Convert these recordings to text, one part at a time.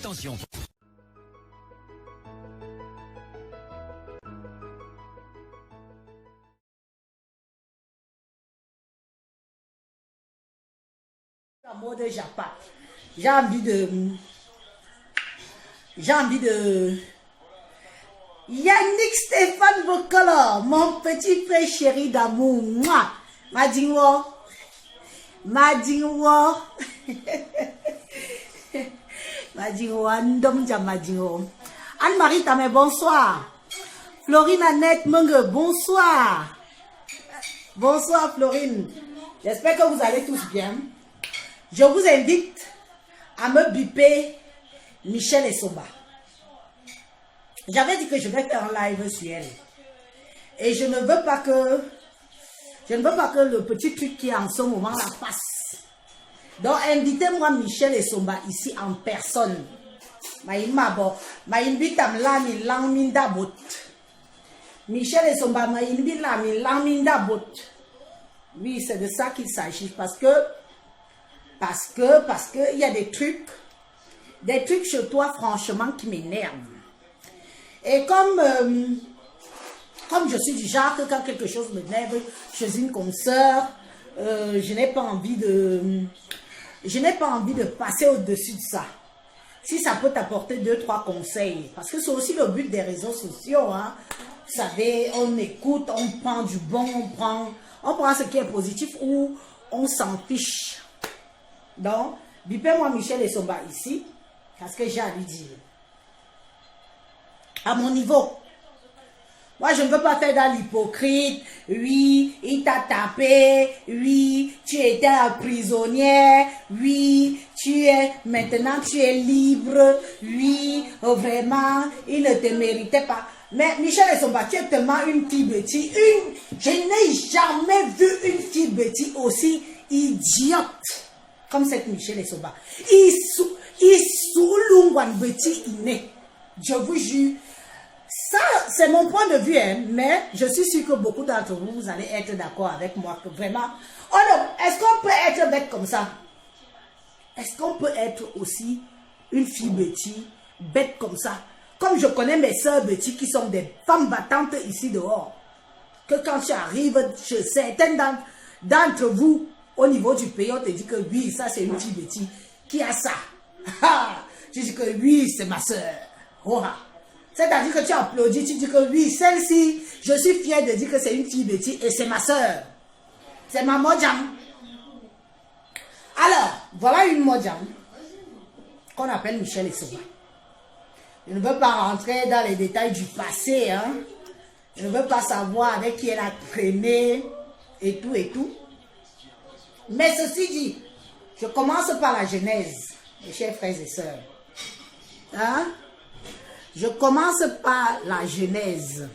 Attention. L'amour de Japa. J'ai envie de Yannick Stéphane Bokolo, mon petit frère chéri d'amour. Moi, Madinwo. Madinwo. Madinwo, Andom Jamadinwo. Anne-Marie Tamé, bonsoir. Florine Annette Mungue, bonsoir. Bonsoir Florine. J'espère que vous allez tous bien. Je vous invite à me biper Michel Essomba. J'avais dit que je vais faire un live sur elle. Et je ne veux pas que le petit truc qui est en ce moment là passe. Donc invitez-moi Michel Essomba ici en personne. Michel Essomba oui, c'est de ça qu'il s'agit parce que il y a des trucs chez toi franchement qui m'énervent. Et comme je suis du genre que quand quelque chose m'énerve chez une consoeur, je n'ai pas envie de passer au-dessus de ça. Si ça peut t'apporter 2-3 conseils, parce que c'est aussi le but des réseaux sociaux, hein. Vous savez, on écoute, on prend du bon, on prend ce qui est positif ou on s'en fiche. Donc, bipez-moi Michel Essomba ici, parce que j'ai à lui dire. À mon niveau. Moi, je ne veux pas faire dans l'hypocrite. Oui, il t'a tapé. Oui, tu étais prisonnière. Oui, maintenant tu es libre. Oui, vraiment, il ne te méritait pas. Mais Michel Essomba, tu es tellement une fille bêtise. Je n'ai jamais vu une fille bêtise aussi idiote comme cette Michel Essomba. Je vous jure. Ça, c'est mon point de vue, hein, mais je suis sûre que beaucoup d'entre vous, vous allez être d'accord avec moi que vraiment... Oh non, est-ce qu'on peut être bête comme ça? Est-ce qu'on peut être aussi une fille bête comme ça? Comme je connais mes soeurs Betty qui sont des femmes battantes ici dehors. Que quand tu arrives chez certaines d'entre vous, au niveau du pays, on te dit que oui, ça c'est une fille Betty. Qui a ça? Tu dis que oui, c'est ma soeur. Oh, c'est-à-dire que tu applaudis, tu dis que oui, celle-ci, je suis fière de dire que c'est une fille Betty et c'est ma soeur. C'est ma Mojang. Alors, voilà une Mojang qu'on appelle Michel Essomba. Je ne veux pas rentrer dans les détails du passé, hein. Je ne veux pas savoir avec qui elle a traîné et tout et tout. Mais ceci dit, je commence par la genèse, mes chers frères et sœurs. Hein? Je commence par la genèse.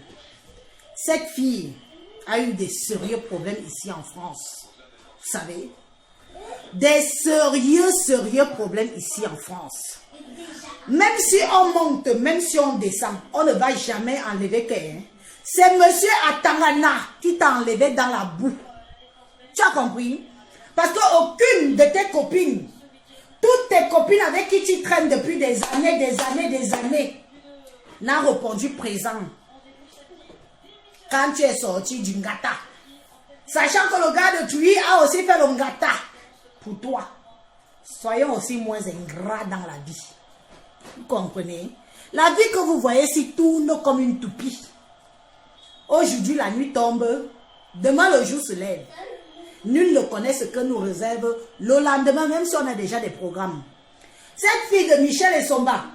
Cette fille a eu des sérieux problèmes ici en France. Vous savez? Des sérieux problèmes ici en France. Même si on monte, même si on descend, on ne va jamais enlever quelqu'un. C'est monsieur Atangana qui t'a enlevé dans la boue. Tu as compris? Parce qu'aucune de tes copines, toutes tes copines avec qui tu traînes depuis des années, n'a répondu présent quand tu es sorti du Ngata. Sachant que le gars de Tuy a aussi fait le Ngata pour toi. Soyons aussi moins ingrats dans la vie. Vous comprenez? La vie que vous voyez ici tourne comme une toupie. Aujourd'hui, la nuit tombe. Demain, le jour se lève. Nul ne connaît ce que nous réserve le lendemain, même si on a déjà des programmes. Cette fille de Michel Essomba,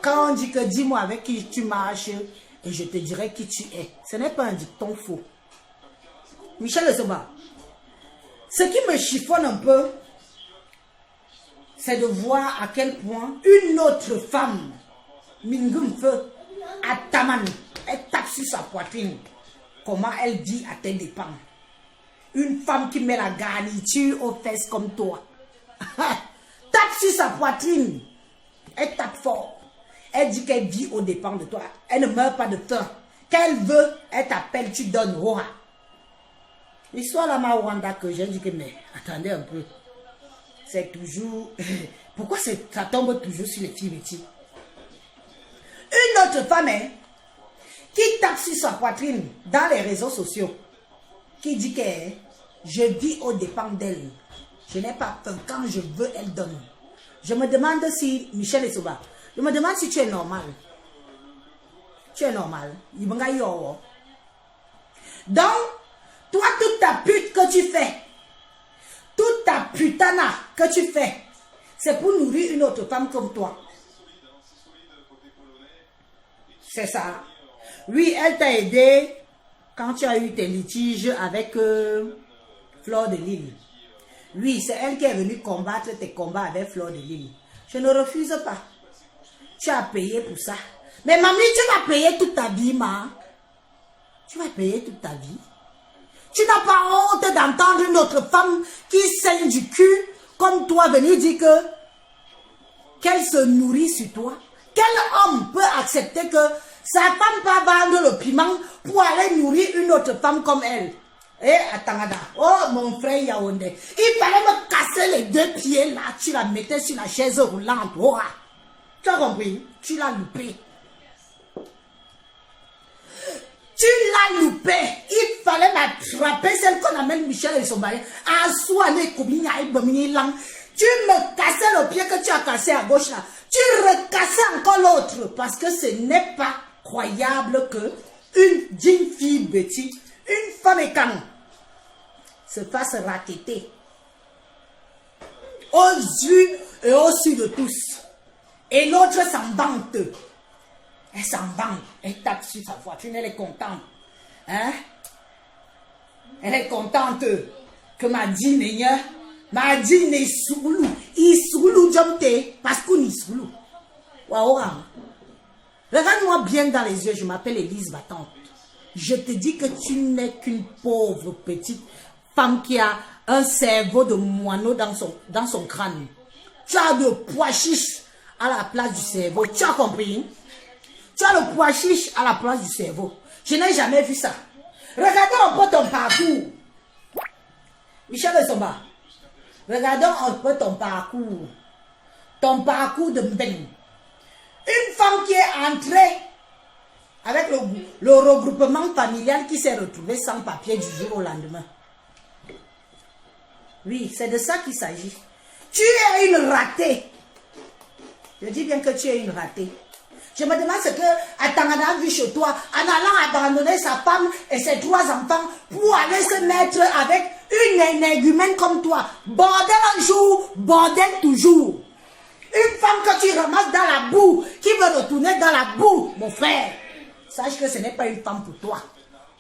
quand on dit que dis-moi avec qui tu marches et je te dirai qui tu es, ce n'est pas un dicton faux. Michel Essomba, ce qui me chiffonne un peu, c'est de voir à quel point une autre femme, Mingumfe, Ataman, elle tape sur sa poitrine. Comment elle dit à tes dépens. Une femme qui met la garniture aux fesses comme toi. Tape sur sa poitrine. Elle tape fort. Elle dit qu'elle vit aux dépens de toi. Elle ne meurt pas de faim. Qu'elle veut, elle t'appelle, tu donnes. L'histoire là, Rwanda, que j'ai dit que mais attendez un peu. c'est toujours... Pourquoi ça tombe toujours sur les filles bêtises? Une autre femme qui tape sur sa poitrine dans les réseaux sociaux, qui dit que je vis aux dépens d'elle. Je n'ai pas peur. Quand je veux, elle donne. Je me demande si, Michel Essoba, je me demande si tu es normal. Tu es normal. Donc, toi, toute ta pute que tu fais, toute ta putana que tu fais, c'est pour nourrir une autre femme comme toi. C'est ça. Oui, elle t'a aidé quand tu as eu tes litiges avec Fleur de Lille. Oui, c'est elle qui est venue combattre tes combats avec Fleur de Lille. Je ne refuse pas. Tu as payé pour ça. Mais mamie, tu vas payer toute ta vie, ma. Tu vas payer toute ta vie. Tu n'as pas honte d'entendre une autre femme qui saigne du cul comme toi venir dire qu'elle se nourrit sur toi. Quel homme peut accepter que sa femme va vendre le piment pour aller nourrir une autre femme comme elle? Eh, Atangada, oh mon frère Yaoundé, il fallait me casser les deux pieds là, tu la mettais sur la chaise roulante. Oh, tu as compris? Tu l'as loupé. Tu l'as loupé. Il fallait m'attraper celle qu'on appelle Michel et son mari. Tu me cassais le pied que tu as cassé à gauche là. Tu recassais encore l'autre. Parce que ce n'est pas croyable que une jeune fille bêtise, une femme écane, se fasse raqueter aux yeux et au su de tous. Et l'autre s'en vante. Elle s'en vante. Elle tape sur sa voiture. Elle est contente. Hein? Elle est contente que ma dîne est soulou. Il soulou jomte. Parce qu'on est soulou. Waouh. Regarde-moi bien dans les yeux. Je m'appelle Élise Battante. Je te dis que tu n'es qu'une pauvre petite femme qui a un cerveau de moineau dans son crâne. Tu as de pois chiches à la place du cerveau. Tu as compris? Tu as le pois chiche à la place du cerveau. Je n'ai jamais vu ça. Regardons un peu ton parcours. Michel Essoba. Regardons un peu ton parcours. Ton parcours de Mbeng. Une femme qui est entrée avec le regroupement familial qui s'est retrouvé sans papier du jour au lendemain. Oui, c'est de ça qu'il s'agit. Tu es une ratée. Je dis bien que tu es une ratée. Je me demande ce que Atangana a vu chez toi en allant abandonner sa femme et ses 3 enfants pour aller se mettre avec une énergumène comme toi. Bordel un jour, bordel toujours. Une femme que tu ramasses dans la boue, qui veut retourner dans la boue, mon frère. Sache que ce n'est pas une femme pour toi.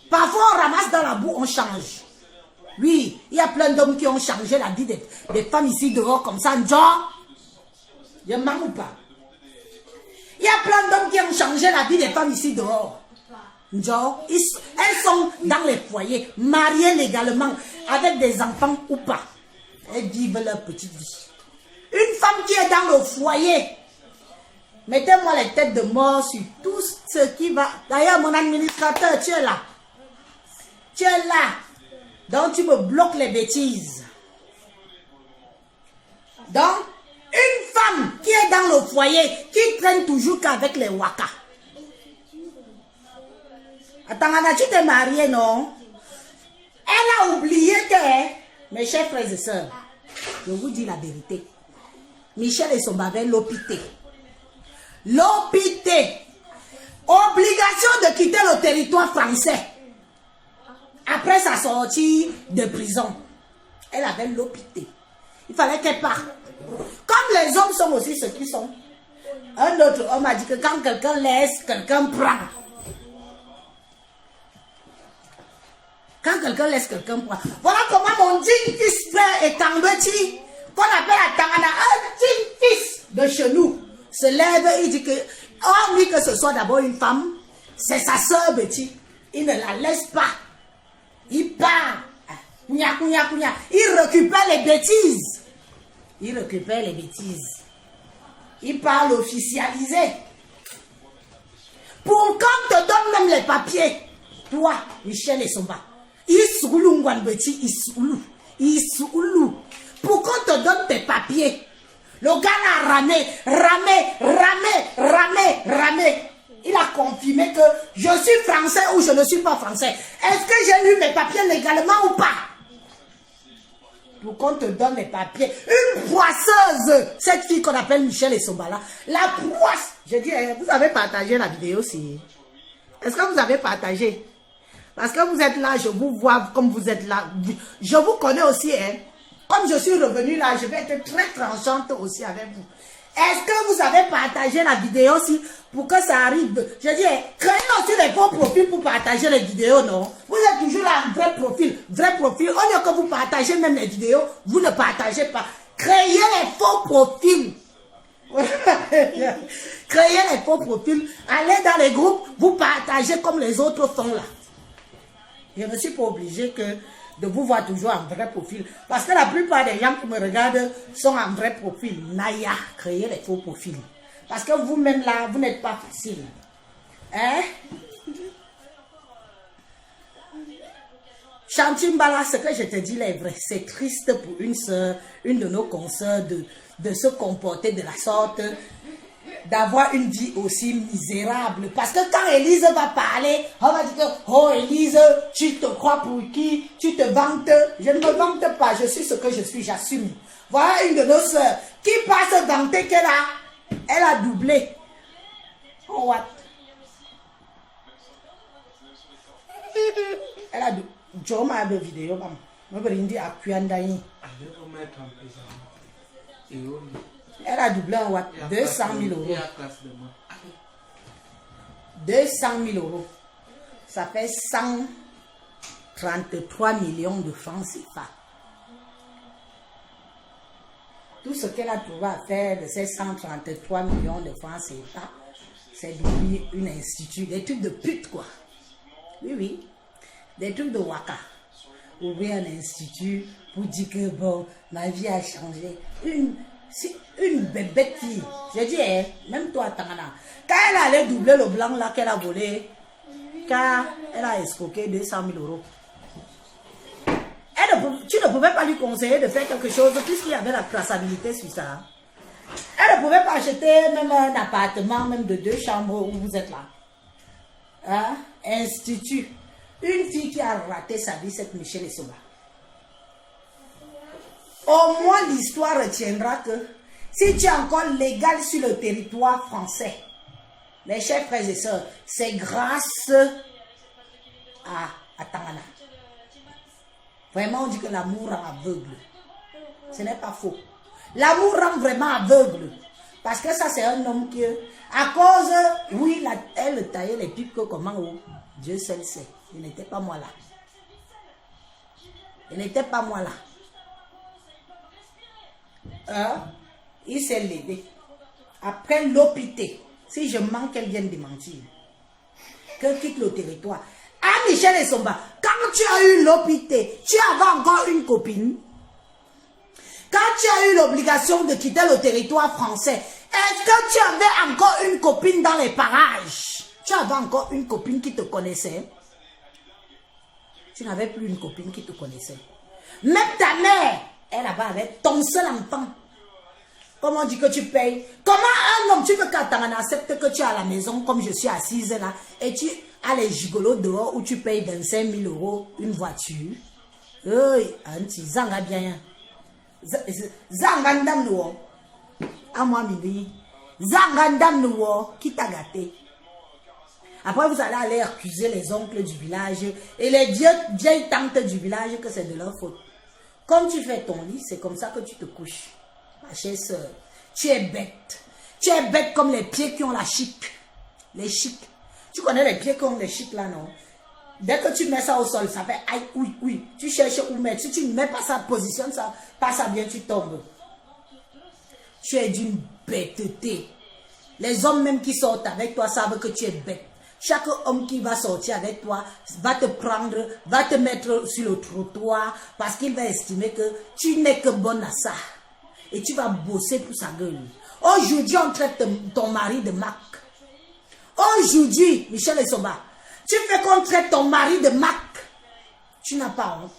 Parfois on ramasse dans la boue, on change. Oui, il y a plein d'hommes qui ont changé la vie des femmes ici dehors comme ça. Je ne m'en ou pas. Il y a plein d'hommes qui ont changé la vie des femmes ici dehors. Elles sont dans les foyers, mariées légalement, avec des enfants ou pas. Elles vivent leur petite vie. Une femme qui est dans le foyer, mettez-moi les têtes de mort sur tout ce qui va. D'ailleurs, mon administrateur, tu es là. Tu es là. Donc, tu me bloques les bêtises. Donc, une femme qui est dans le foyer, qui traîne toujours qu'avec les waka. Attends, Anna, tu t'es mariée, non? Elle a oublié que, mes chers frères et sœurs, je vous dis la vérité. Michel et son bavet l'opité. L'opité. Obligation de quitter le territoire français. Après sa sortie de prison, elle avait l'opité. Il fallait qu'elle parte. Comme les hommes sont aussi ceux qui sont. Un autre homme a dit que quand quelqu'un laisse, quelqu'un prend. Quand quelqu'un laisse, quelqu'un prend. Voilà comment mon digne fils frère est tombé, qu'on appelle à Tangana, un digne fils de chez nous, se lève et il dit que, hormis que ce soit d'abord une femme, c'est sa soeur Betty. Il ne la laisse pas. Il part. Il récupère les bêtises. Il récupère les bêtises. Il parle officialisé. Pour qu'on te donne même les papiers, toi, Michel Essoba, il soulou. Pour qu'on te donne tes papiers. papiers. Le gars l'a ramé. Il a confirmé que je suis français ou je ne suis pas français. Est-ce que j'ai eu mes papiers légalement ou pas? Pour qu'on te donne les papiers. Une poisseuse, cette fille qu'on appelle Michelle Essombala, la poisse. Je dis, vous avez partagé la vidéo aussi. Est-ce que vous avez partagé? Parce que vous êtes là, je vous vois comme vous êtes là. Je vous connais aussi, hein. Comme je suis revenue là, je vais être très tranchante aussi avec vous. Est-ce que vous avez partagé la vidéo aussi pour que ça arrive? Je dis, créez aussi les faux profils pour partager les vidéos, non? Vous êtes toujours là, vrai profil. Au lieu que vous partagez même les vidéos, vous ne partagez pas. Créez les faux profils. Créez les faux profils. Allez dans les groupes, vous partagez comme les autres font là. Je ne suis pas obligé de vous voir toujours en vrai profil. Parce que la plupart des gens qui me regardent sont en vrai profil. Naya, créez les faux profils. Parce que vous-même là, vous n'êtes pas facile. Hein? Chantimbala, ce que je te dis là est vrai. C'est triste pour une soeur, une de nos consoeurs de se comporter de la sorte, d'avoir une vie aussi misérable. Parce que quand Élise va parler, on va dire que, oh Élise, tu te crois pour qui? Tu te vantes? Je ne me vante pas, je suis ce que je suis, j'assume. Voilà une de nos soeurs qui passe vanter elle a doublé. Oh what? Elle a doublé. Je m'a de vidéo, je vais dire à Kuyandaï. Elle a doublé en what? 200 000 euros. 200 000 euros. Ça fait 133 millions de francs CFA. Tout ce qu'elle a trouvé à faire de ces 133 millions de francs CFA, c'est d'ouvrir un institut. Des trucs de pute, quoi. Oui. Des trucs de waka. Ouvrir un institut pour dire que bon, ma vie a changé. Une bébête fille. Je dis, même toi, Tangana. Quand elle allait doubler le blanc là qu'elle a volé, car elle a escroqué 200 000 euros. Tu ne pouvais pas lui conseiller de faire quelque chose puisqu'il y avait la traçabilité sur ça. Elle ne pouvait pas acheter même un appartement, même de 2 chambres où vous êtes là. Hein? Institut. Une fille qui a raté sa vie, cette Michelle Essoba. Au moins l'histoire retiendra que si tu es encore légal sur le territoire français, mes chers frères et sœurs, c'est grâce à Tangana. Vraiment, on dit que l'amour rend aveugle. Ce n'est pas faux. L'amour rend vraiment aveugle. Parce que ça, c'est un homme qui, à cause, oui, elle taillait les pipes comment, oh, Dieu seul sait. Il n'était pas moi là. Il n'était pas moi là. Il s'est levé. Après l'hôpital, si je manque, qu'elle vienne de mentir. Qu'elle quitte le territoire. Ah, Michelle Essomba, quand tu as eu l'hôpital, tu avais encore une copine. Quand tu as eu l'obligation de quitter le territoire français, est-ce que tu avais encore une copine dans les parages? Tu avais encore une copine qui te connaissait? Tu n'avais plus une copine qui te connaissait. Même ta mère, elle avait avec ton seul enfant. Comment on dit que tu payes? Comment un homme, tu veux qu'Atangana accepte que tu es à la maison comme je suis assise là et tu as les gigolos dehors où tu payes 25 000 euros une voiture? Oui, anti, zanga bien. Zanga ndam nouo. À moi, midi. Zanga ndam nouo. Qui t'a gâté? Après, vous allez aller accuser les oncles du village et les vieilles tantes du village que c'est de leur faute. Comme tu fais ton lit, c'est comme ça que tu te couches. Ma chère soeur, tu es bête. Tu es bête comme les pieds qui ont la chic. Les chics. Tu connais les pieds qui ont les chics là, non? Dès que tu mets ça au sol, ça fait aïe, oui. Tu cherches où mettre. Si tu ne mets pas ça, positionne ça, pas ça bien, tu tombes. Tu es d'une bêteté. Les hommes même qui sortent avec toi savent que tu es bête. Chaque homme qui va sortir avec toi va te prendre, va te mettre sur le trottoir parce qu'il va estimer que tu n'es que bonne à ça. Et tu vas bosser pour sa gueule. Aujourd'hui, on traite ton mari de Mac. Aujourd'hui, Michelle Essoba, tu fais qu'on traite ton mari de Mac. Tu n'as pas honte.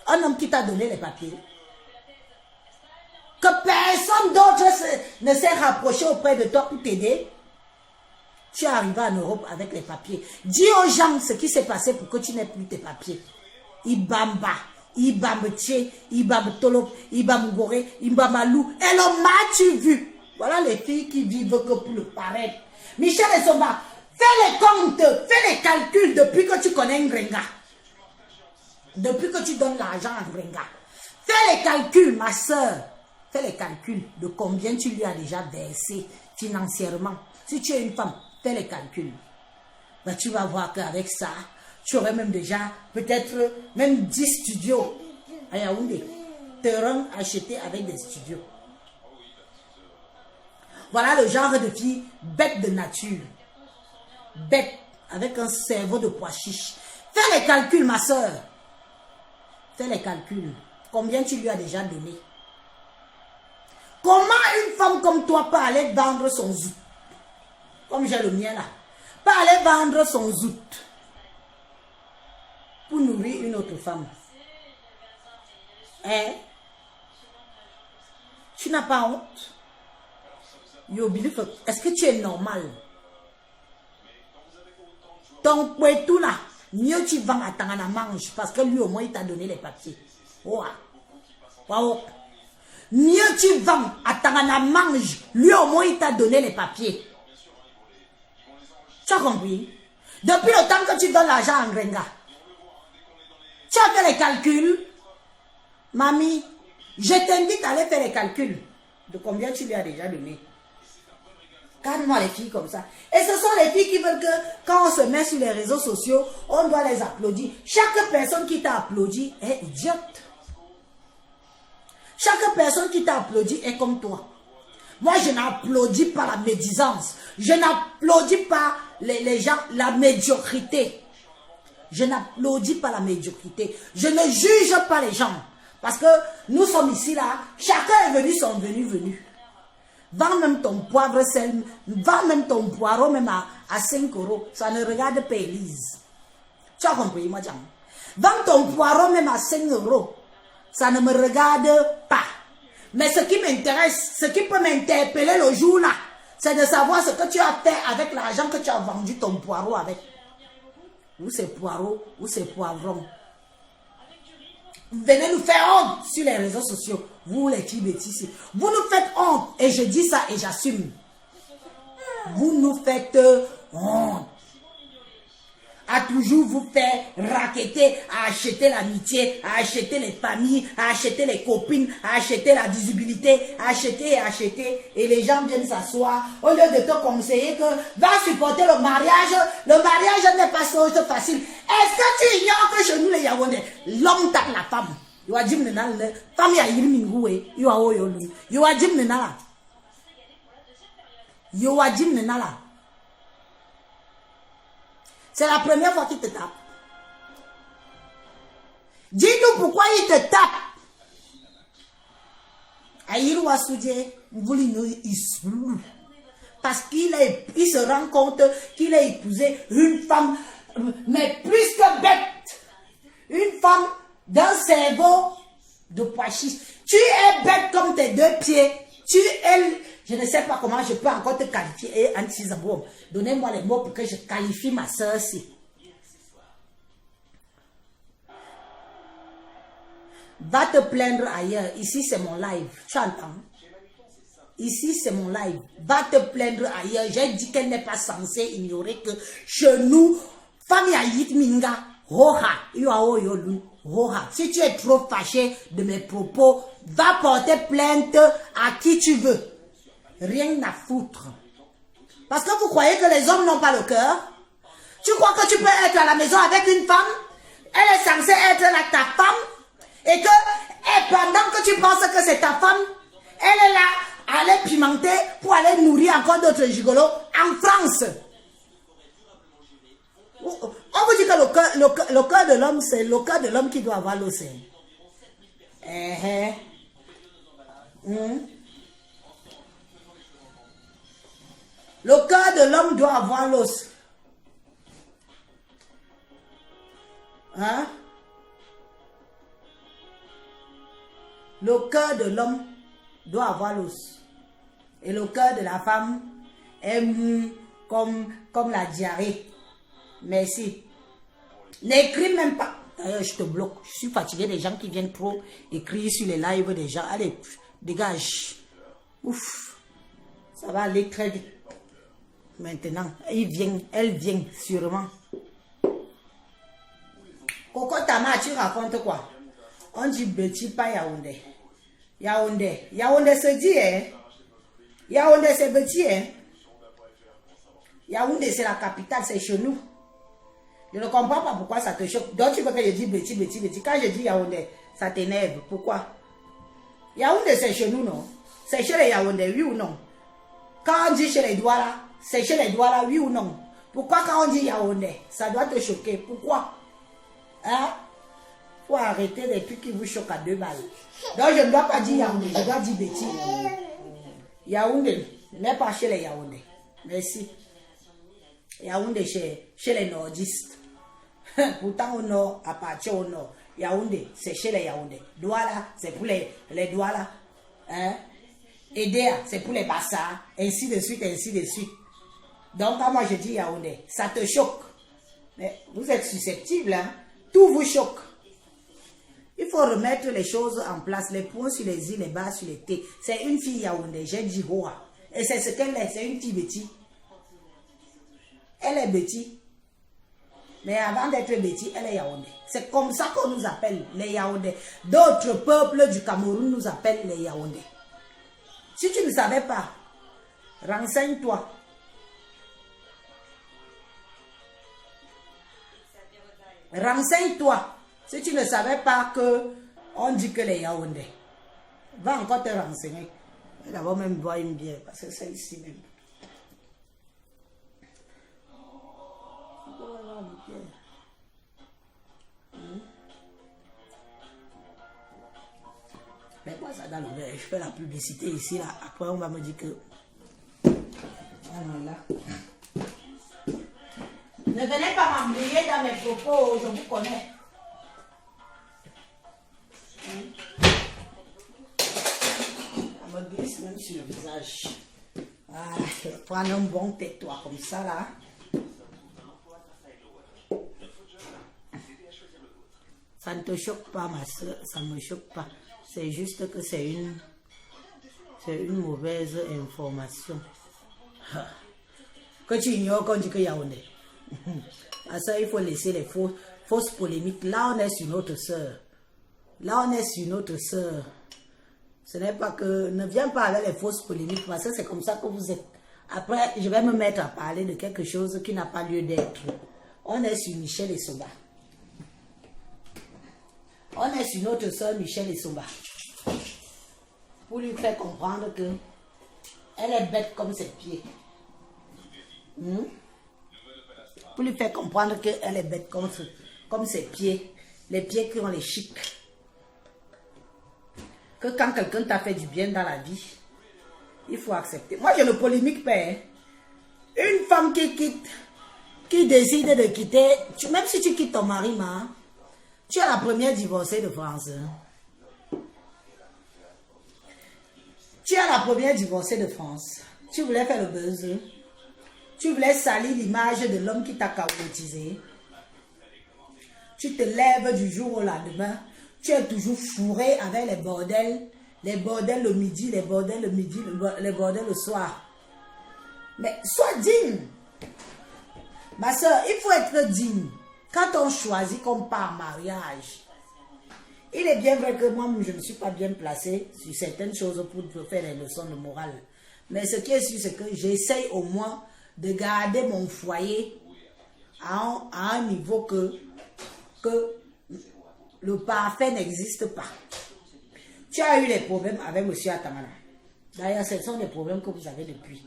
Un homme qui t'a donné les papiers. que personne d'autre ne s'est rapproché auprès de toi pour t'aider. Tu es arrivé en Europe avec les papiers. Dis aux gens ce qui s'est passé pour que tu n'aies plus tes papiers. Ibamba, Ibambetie, Ibambetolop, Ibamgoré, Ibamalou. Et le m'as-tu vu? Voilà les filles qui vivent que pour le paraître. Michel et Somba, fais les comptes, fais les calculs depuis que tu connais Ngrenga. Depuis que tu donnes l'argent à Ngrenga. Fais les calculs, ma soeur. Fais les calculs de combien tu lui as déjà versé financièrement. Si tu es une femme, fais les calculs. Ben, tu vas voir qu'avec ça, tu aurais même déjà peut-être même 10 studios à Yaoundé. Terrain acheté avec des studios. Voilà le genre de fille bête de nature. Bête avec un cerveau de pois chiche. Fais les calculs, ma soeur. Fais les calculs. Combien tu lui as déjà donné? Comment une femme comme toi peut aller vendre son zout? Comme j'ai le mien là. Peut aller vendre son zout pour nourrir une autre femme. Hein? Tu n'as pas honte? Est-ce que tu es normal? Ton poitou là, mieux tu vends à Tangana mange parce que lui au moins il t'a donné les papiers. Wow. Wow. Mieux tu vends à Tangana mange, lui au moins il t'a donné les papiers. Tu as compris? Depuis le temps que tu donnes l'argent à Ngrenga, tu as fait les calculs. Mamie, je t'invite à aller faire les calculs de combien tu lui as déjà donné. Calme-moi les filles comme ça. Et ce sont les filles qui veulent que quand on se met sur les réseaux sociaux, on doit les applaudir. Chaque personne qui t'a applaudi est idiote. Chaque personne qui t'a applaudi est comme toi. Moi, je n'applaudis pas la médisance. Je n'applaudis pas les gens, la médiocrité. Je n'applaudis pas la médiocrité. Je ne juge pas les gens. Parce que nous sommes ici là. Chacun est venu, son venu. Vends même ton poivre sel, vends même ton poireau même à 5 €. Ça ne regarde pas Élise. Tu as compris, moi, Djam? Vends ton poireau même à 5 €. Ça ne me regarde pas. Mais ce qui m'intéresse, ce qui peut m'interpeller le jour là, c'est de savoir ce que tu as fait avec l'argent que tu as vendu ton poireau avec. Ou c'est poireau, ou c'est poivron. Vous venez nous faire honte sur les réseaux sociaux. Vous les filles bêtises. Vous nous faites honte. Et je dis ça et j'assume. Vous nous faites honte. À toujours vous faire raqueter, à acheter l'amitié, à acheter les familles, à acheter les copines, à acheter la visibilité, à acheter. Et les gens viennent s'asseoir. Au lieu de te conseiller que va supporter le mariage n'est pas chose facile. Est-ce que tu ignores que chez nous les Yaoundé, l'homme tape la femme? You are Jim Nena, femme ya yirmingue, you are Oyolu. You are Jim Nena. You are Jim Nena. C'est la première fois qu'il te tape. Dis-nous pourquoi il te tape. Aïrou Assoudje, parce qu'il se rend compte qu'il a épousé une femme, mais plus que bête. Une femme d'un cerveau de pois chiche. Tu es bête comme tes 2 pieds. Tu es... Je ne sais pas comment je peux encore te qualifier. Donnez-moi les mots pour que je qualifie ma soeur aussi. Va te plaindre ailleurs. Ici, c'est mon live. Tu entends? Ici, c'est mon live. Va te plaindre ailleurs. J'ai dit qu'elle n'est pas censée ignorer que chez nous, famille Aït Minga, si tu es trop fâché de mes propos, va porter plainte à qui tu veux. Rien à foutre. Parce que vous croyez que les hommes n'ont pas le cœur? Tu crois que tu peux être à la maison avec une femme? Elle est censée être là, ta femme. Et pendant que tu penses que c'est ta femme, elle est là à aller pimenter pour aller nourrir encore d'autres gigolos en France. On vous dit que le cœur de l'homme, c'est le cœur de l'homme qui doit avoir l'océan. Le cœur de l'homme doit avoir l'os. Hein? Le cœur de l'homme doit avoir l'os. Et le cœur de la femme est mou comme la diarrhée. Merci. N'écris même pas. D'ailleurs, je te bloque. Je suis fatiguée des gens qui viennent trop écrire sur les lives des gens. Allez, dégage. Ouf. Ça va aller très vite. Maintenant, elle vient sûrement. Coco Tama, tu racontes quoi? On dit Betty, pas Yaoundé. Yaoundé se dit, hein? Yaoundé c'est Betty, hein? Yaoundé c'est la capitale, c'est chez nous. Je ne comprends pas pourquoi ça te choque. Donc tu veux que je dise Betty. Quand je dis Yaoundé, ça t'énerve. Pourquoi? Yaoundé c'est chez nous, non? C'est chez les Yaoundé, oui ou non? Quand on dit chez les Douala, c'est chez les Douala, oui ou non? Pourquoi quand on dit Yaoundé, ça doit te choquer? Pourquoi? Hein? Faut arrêter les trucs qui vous choquent à 2 balles. Donc je ne dois pas dire Yaoundé, je dois dire Betty. Yaoundé n'est pas chez les Yaoundé. Merci. Yaoundé chez les nordistes. Pourtant au nord, à partir au nord, Yaoundé, c'est chez les Yaoundé. Douala, c'est pour les Douala. Hein? Edea, c'est pour les Bassas. Ainsi de suite, ainsi de suite. Donc quand moi je dis Yaoundé, ça te choque. Mais vous êtes susceptible, hein? Tout vous choque. Il faut remettre les choses en place, les points sur les i, les bas sur les t. C'est une fille Yaoundé, j'ai dit Hoa. Et c'est ce qu'elle est, c'est une fille Betty. Elle est Betty. Mais avant d'être Betty, elle est Yaoundé. C'est comme ça qu'on nous appelle les Yaoundé. D'autres peuples du Cameroun nous appellent les Yaoundé. Si tu ne savais pas, renseigne-toi. Renseigne-toi. Si tu ne savais pas que on dit que les Yaoundé. Va encore te renseigner. D'abord même boire une bière parce que c'est ici même. Mais moi ça dans le verre, je fais la publicité ici là. Après on va me dire que. Voilà. Ne venez pas m'embrouiller dans mes propos, je vous connais. Ça me glisse même sur le visage. Ah, je vais prendre un bon tais-toi comme ça là. Ça ne te choque pas ma soeur, ça ne me choque pas. C'est juste que c'est une mauvaise information. Que tu ignores qu'on dit que Yaoundé. À ça, il faut laisser les fausses polémiques. Là, on est sur notre soeur. Là, on est sur notre soeur. Ce n'est pas que... Ne viens pas avec les fausses polémiques parce que c'est comme ça que vous êtes. Après, je vais me mettre à parler de quelque chose qui n'a pas lieu d'être. On est sur Michel Essomba. On est sur notre soeur Michel Essomba. Pour lui faire comprendre que elle est bête comme ses pieds. Pour lui faire comprendre qu'elle est bête comme ses pieds. Les pieds qui ont les chics. Que quand quelqu'un t'a fait du bien dans la vie, il faut accepter. Moi, je ne polémique pas. Hein. Une femme qui décide de quitter, même si tu quittes ton mari, tu es la première divorcée de France. Hein. Tu es la première divorcée de France. Tu voulais faire le buzz. Tu voulais salir l'image de l'homme qui t'a cabotisé. Tu te lèves du jour au lendemain. Tu es toujours fourré avec les bordels le midi, les bordels le midi, les bordels le soir. Mais sois digne. Ma soeur, il faut être digne. Quand on choisit qu'on part en mariage, il est bien vrai que moi, je ne suis pas bien placée sur certaines choses pour faire les leçons de morale. Mais ce qui est sûr, c'est que j'essaye au moins de garder mon foyer à un niveau que le parfait n'existe pas. Tu as eu les problèmes avec M. Atamana. D'ailleurs, ce sont des problèmes que vous avez depuis.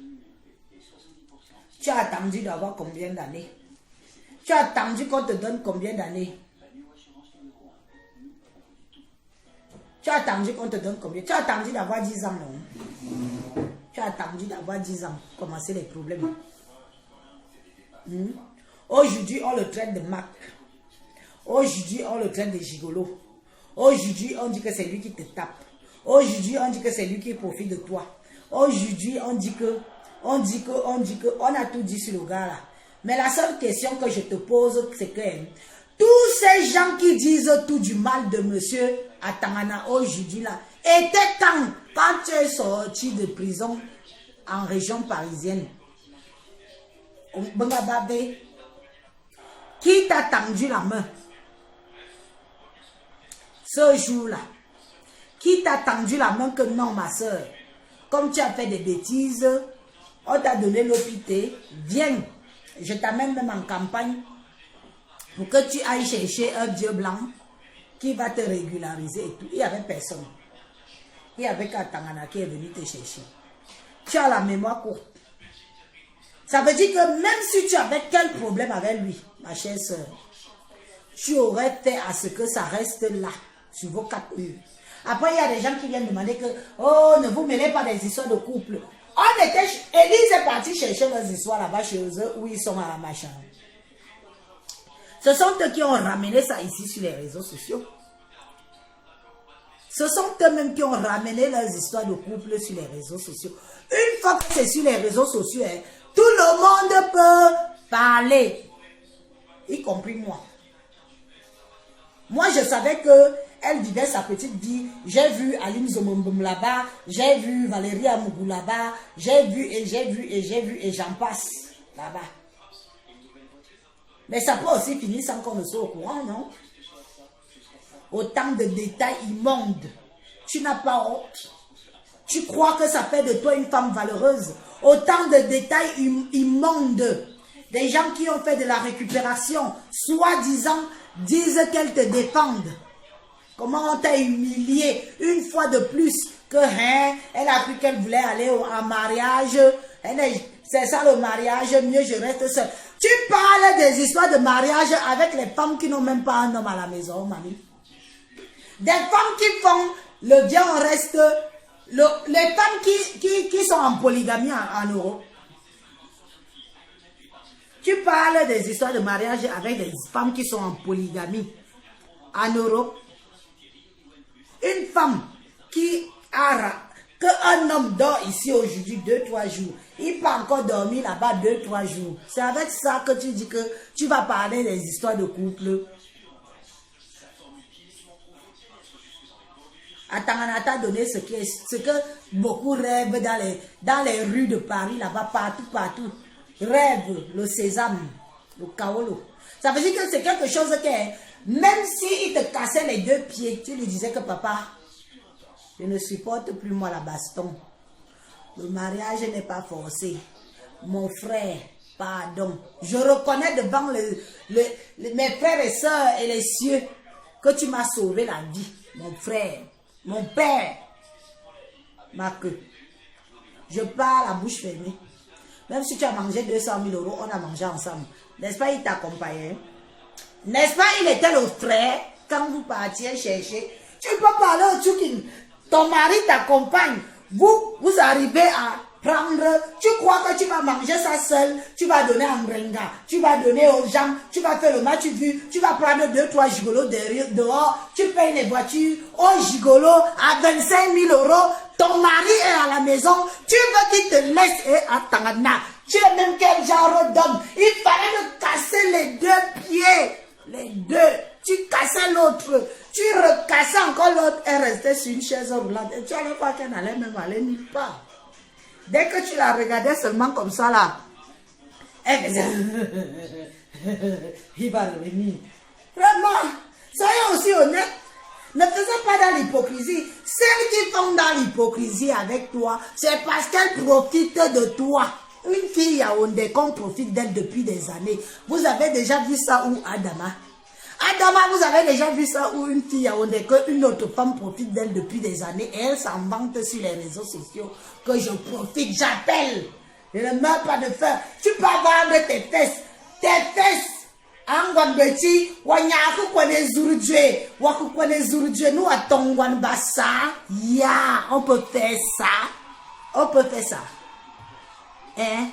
Tu as attendu d'avoir combien d'années? Tu as attendu qu'on te donne combien d'années? Tu as attendu qu'on te donne combien? Tu as attendu d'avoir 10 ans, non? Tu as attendu d'avoir 10 ans pour commencer les problèmes. Aujourd'hui, on le traite de Mac. Aujourd'hui, on le traite de gigolo. Aujourd'hui, on dit que c'est lui qui te tape. Aujourd'hui, on dit que c'est lui qui profite de toi. Aujourd'hui, on a tout dit sur le gars là. Mais la seule question que je te pose, c'est que tous ces gens qui disent tout du mal de monsieur Atangana aujourd'hui là, étaient quand tu es sorti de prison en région parisienne. Qui t'a tendu la main ce jour-là? Qui t'a tendu la main que non, ma soeur, comme tu as fait des bêtises, on t'a donné l'hôpital, viens, je t'amène même en campagne pour que tu ailles chercher un Dieu blanc qui va te régulariser et tout. Il n'y avait personne. Il y avait Katangana qui est venu te chercher. Tu as la mémoire courte. Ça veut dire que même si tu avais quel problème avec lui, ma chère soeur, tu aurais fait à ce que ça reste là, sur vos 4 murs. Après, il y a des gens qui viennent demander que, oh, ne vous mêlez pas des histoires de couple. Élise est partie chercher leurs histoires là-bas chez eux, où ils sont à la machin. Ce sont eux qui ont ramené ça ici sur les réseaux sociaux. Ce sont eux-mêmes qui ont ramené leurs histoires de couple sur les réseaux sociaux. Une fois que c'est sur les réseaux sociaux, tout le monde peut parler, y compris moi. Moi, je savais qu'elle vivait sa petite vie. J'ai vu Aline Zomombom là-bas, j'ai vu Valérie Amougou là-bas, j'ai vu et j'en passe là-bas. Mais ça peut aussi finir sans qu'on ne soit au courant, non? Autant de détails immondes. Tu n'as pas honte. Tu crois que ça fait de toi une femme valeureuse. Autant de détails immondes. Des gens qui ont fait de la récupération, soi-disant, disent qu'elles te défendent. Comment on t'a humilié une fois de plus que elle a cru qu'elle voulait aller en mariage. C'est ça le mariage, mieux je reste seule. Tu parles des histoires de mariage avec les femmes qui n'ont même pas un homme à la maison, mamie. Des femmes qui font le bien en reste, les femmes qui sont en polygamie en Europe. Tu parles des histoires de mariage avec des femmes qui sont en polygamie en Europe. Une femme qui a qu'un homme dort ici aujourd'hui 2-3 jours. Il peut encore dormir là-bas 2-3 jours. C'est avec ça que tu dis que tu vas parler des histoires de couple. Atangana t'a donné ce que beaucoup rêvent dans les rues de Paris, là-bas, partout. Rêve, le sésame, le kaolo. Ça veut dire que c'est quelque chose que, même s'il te cassait les 2 pieds, tu lui disais que papa, je ne supporte plus moi la baston. Le mariage n'est pas forcé. Mon frère, pardon. Je reconnais devant mes frères et sœurs et les cieux que tu m'as sauvé la vie. Mon frère, mon père, ma queue. Je parle à bouche fermée. Même si tu as mangé 200 000 €, on a mangé ensemble. N'est-ce pas, il t'accompagnait? N'est-ce pas, il était le frère quand vous partiez chercher? Tu peux parler au Tchoukin. Ton mari t'accompagne. Vous arrivez à prendre. Tu crois que tu vas manger ça seul? Tu vas donner à Mrenga. Tu vas donner aux gens. Tu vas faire le match vu. Tu vas prendre 2-3 gigolos dehors. Tu payes les voitures aux gigolos à 25 000 €. Ton mari est à la maison. Tu veux qu'il te laisse et à Tangana. Tu es même quel genre d'homme? Il fallait me casser les 2 pieds. Les 2. Tu cassais l'autre. Tu recassais encore l'autre. Elle restait sur une chaise roulante. Et tu allais voir qu'elle n'allait même aller nulle part. Dès que tu la regardais seulement comme ça là, elle faisait il va revenir. Vraiment, soyez aussi honnête. Ne faisez pas dans l'hypocrisie. Celles qui font dans l'hypocrisie avec toi, c'est parce qu'elles profitent de toi. Une fille yaoundé qu'on profite d'elle depuis des années. Vous avez déjà vu ça où Adama? Adama, vous avez déjà vu ça où une fille yaoundé qu'une autre femme profite d'elle depuis des années et elle s'en vante sur les réseaux sociaux que je profite, j'appelle. Je ne meurs pas de faim. Tu peux vendre tes fesses. Tes fesses. Angwambeti, wanyaku kwenye zurujwe, waku kwenye zurujwe, nous à Tongwan Bassa, ya, on peut faire ça, on peut faire ça, hein,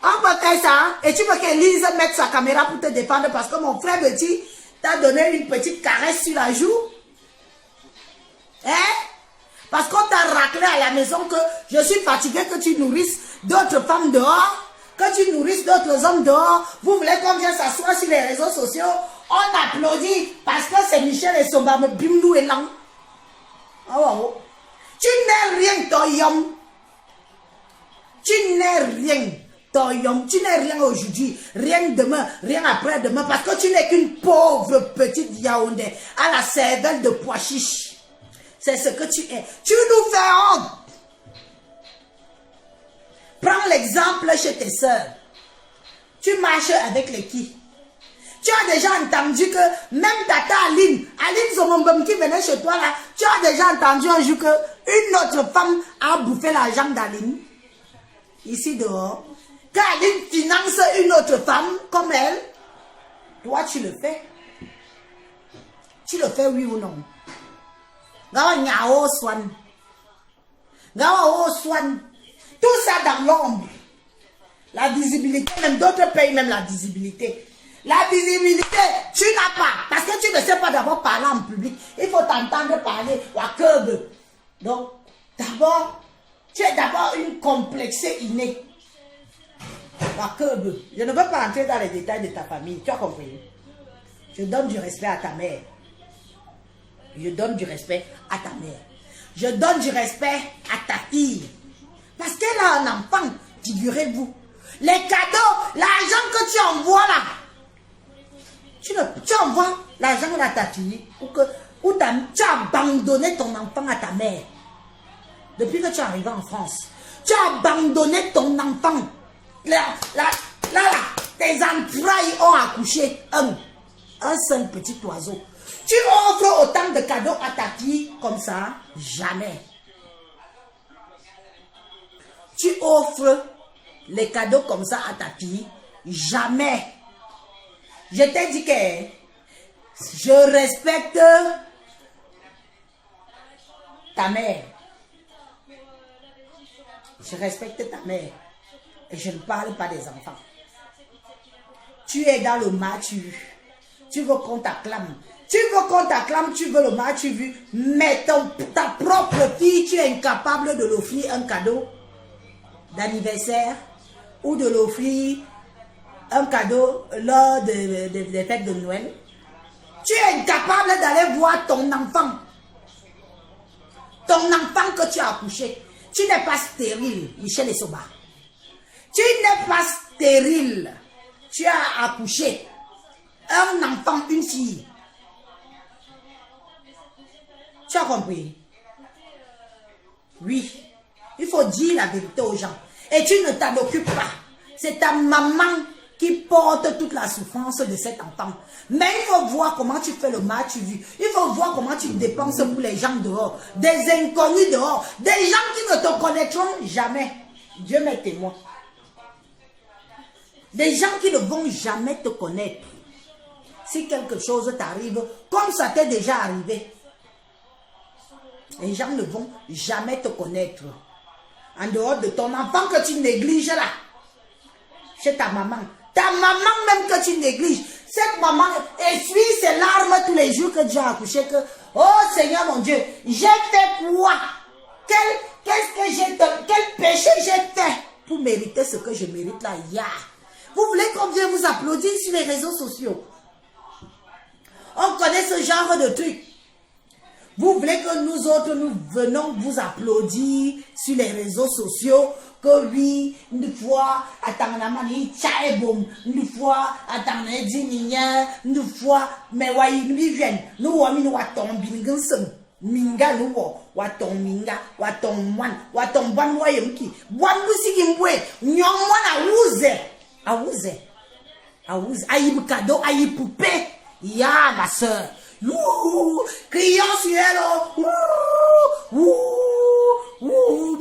on peut faire ça, et tu veux qu'Élise mette sa caméra pour te défendre parce que mon frère Betty t'a donné une petite caresse sur la joue, hein, Parce qu'on t'a raclé à la maison que je suis fatigué que tu nourrisses d'autres femmes dehors, que tu nourrisses d'autres hommes dehors. Vous voulez qu'on vienne s'asseoir sur les réseaux sociaux? On applaudit parce que c'est Michel et son bam bimdou et lang. Oh. Tu n'es rien, Toyom. Tu n'es rien, Toyom. Tu n'es rien aujourd'hui, rien demain, rien après-demain, parce que tu n'es qu'une pauvre petite Yaoundé à la cervelle de pois chiche. C'est ce que tu es. Tu nous fais honte. Prends l'exemple chez tes soeurs. Tu marches avec les qui? Tu as déjà entendu que même Tata Aline Zomombom qui venait chez toi là, tu as déjà entendu un jour qu'une autre femme a bouffé l'argent d'Aline? Ici dehors. Quand Aline finance une autre femme comme elle, toi tu le fais. Tu le fais oui ou non? Gawa nyao swan. Gawa o swan. Tout ça dans l'ombre. La visibilité, même d'autres payent même la visibilité. La visibilité, tu n'as pas. Parce que tu ne sais pas d'abord parler en public. Il faut t'entendre parler. Donc, d'abord, tu es d'abord une complexée innée. Je ne veux pas entrer dans les détails de ta famille. Tu as compris? Je donne du respect à ta mère. Je donne du respect à ta mère. Je donne du respect à ta fille. Parce qu'elle a un enfant, figurez-vous. Les cadeaux, l'argent que tu envoies là. Tu envoies l'argent à ta fille ou tu as abandonné ton enfant à ta mère. Depuis que tu es arrivé en France, tu as abandonné ton enfant. Là, tes entrailles ont accouché un seul petit oiseau. Tu offres autant de cadeaux à ta fille comme ça? Jamais. Tu offres les cadeaux comme ça à ta fille? Jamais. Je t'ai dit que je respecte ta mère. Je respecte ta mère. Et je ne parle pas des enfants. Tu es dans le match vu. Tu veux qu'on t'acclame. Tu veux qu'on t'acclame, tu veux le match vu. Mais ta propre fille, tu es incapable de l'offrir un cadeau d'anniversaire ou de l'offrir un cadeau lors des fêtes de Noël. Tu es incapable d'aller voir ton enfant. Ton enfant que tu as accouché. Tu n'es pas stérile, Michel Essoba. Tu n'es pas stérile. Tu as accouché un enfant, une fille. Tu as compris? Oui. Il faut dire la vérité aux gens. Et tu ne t'en occupes pas. C'est ta maman qui porte toute la souffrance de cet enfant. Mais il faut voir comment tu fais le match vu. Il faut voir comment tu dépenses pour les gens dehors. Des inconnus dehors. Des gens qui ne te connaîtront jamais. Dieu m'est témoin. Des gens qui ne vont jamais te connaître. Si quelque chose t'arrive, comme ça t'est déjà arrivé. Les gens ne vont jamais te connaître. En dehors de ton enfant que tu négliges là. Chez ta maman. Ta maman même que tu négliges. Cette maman essuie ses larmes tous les jours que Dieu a accouché. Que, oh Seigneur mon Dieu, j'ai fait quoi? Quel péché j'ai fait pour mériter ce que je mérite là? Vous voulez qu'on vienne vous applaudir sur les réseaux sociaux? On connaît ce genre de truc. Vous voulez que nous autres, nous venons vous applaudir sur les réseaux sociaux, que oui, une fois, une fois, une fois, mais oui, nous viennent, nous minga nous watong minga watong wan wayemki wan musigimwe nyomwana auze aïe cadeau aïe poupée ya ma soeur criant sur elle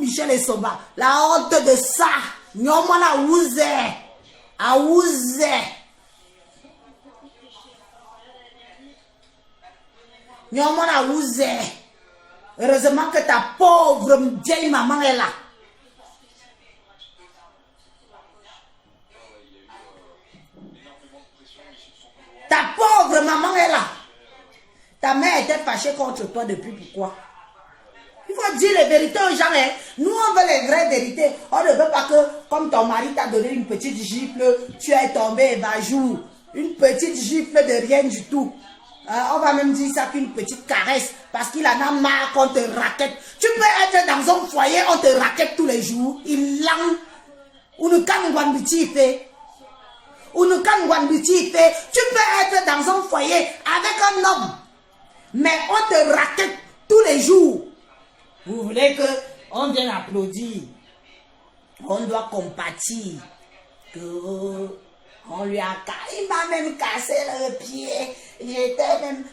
Michel Essoba la honte de ça nyomwana auze nyomwana auze. Heureusement que ta pauvre vieille maman est là. Ta pauvre maman est là. Ta mère était fâchée contre toi depuis pourquoi? Il faut dire vérités aux gens. Hein. Nous, on veut les vraies vérités. On ne veut pas que, comme ton mari t'a donné une petite gifle, tu es tombé bajou. Une petite gifle de rien du tout. On va même dire ça qu'une petite caresse. Parce qu'il en a marre qu'on te raquette. Tu peux être dans un foyer, on te raquette tous les jours. Il langue. Ou ne can fait. Ou ne can fait. Tu peux être dans un foyer avec un homme. Mais on te raquette tous les jours. Vous voulez qu'on vienne applaudir. On doit compatir. Que on lui a cassé. Il m'a même cassé le pied. J'étais même...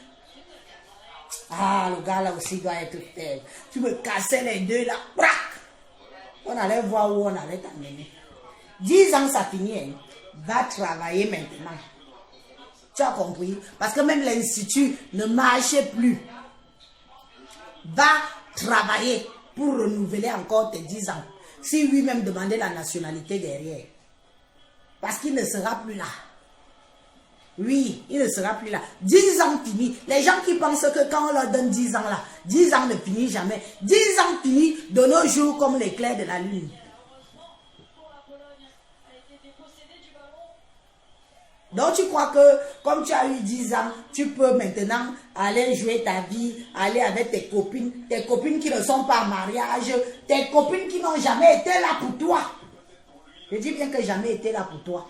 Ah, le gars là aussi doit être faible. Tu me cassais les deux là. Brac! On allait voir où on allait t'amener. 10 ans, ça finit. Hein. Va travailler maintenant. Tu as compris? Parce que même l'institut ne marchait plus. Va travailler pour renouveler encore tes 10 ans. Si lui-même demandait la nationalité derrière. Parce qu'il ne sera plus là. Oui, il ne sera plus là. 10 ans finis. Les gens qui pensent que quand on leur donne 10 ans là, 10 ans ne finit jamais. 10 ans finis de nos jours comme l'éclair de la lune. Donc tu crois que comme tu as eu 10 ans, tu peux maintenant aller jouer ta vie, aller avec tes copines qui ne sont pas en mariage, tes copines qui n'ont jamais été là pour toi. Je dis bien que jamais été là pour toi.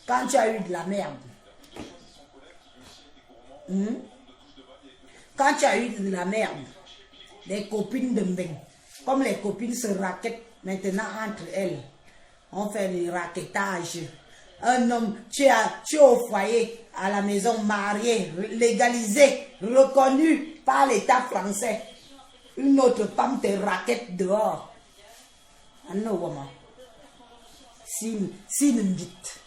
Quand tu as eu de la merde. Quand tu as eu de la merde, des copines de mbeng, comme les copines se raquettent maintenant entre elles, on fait le raquettage. Un homme, tu es au foyer, à la maison, marié, légalisé, reconnu par l'État français. Une autre femme te raquette dehors. Ah non, woman. Si une vite.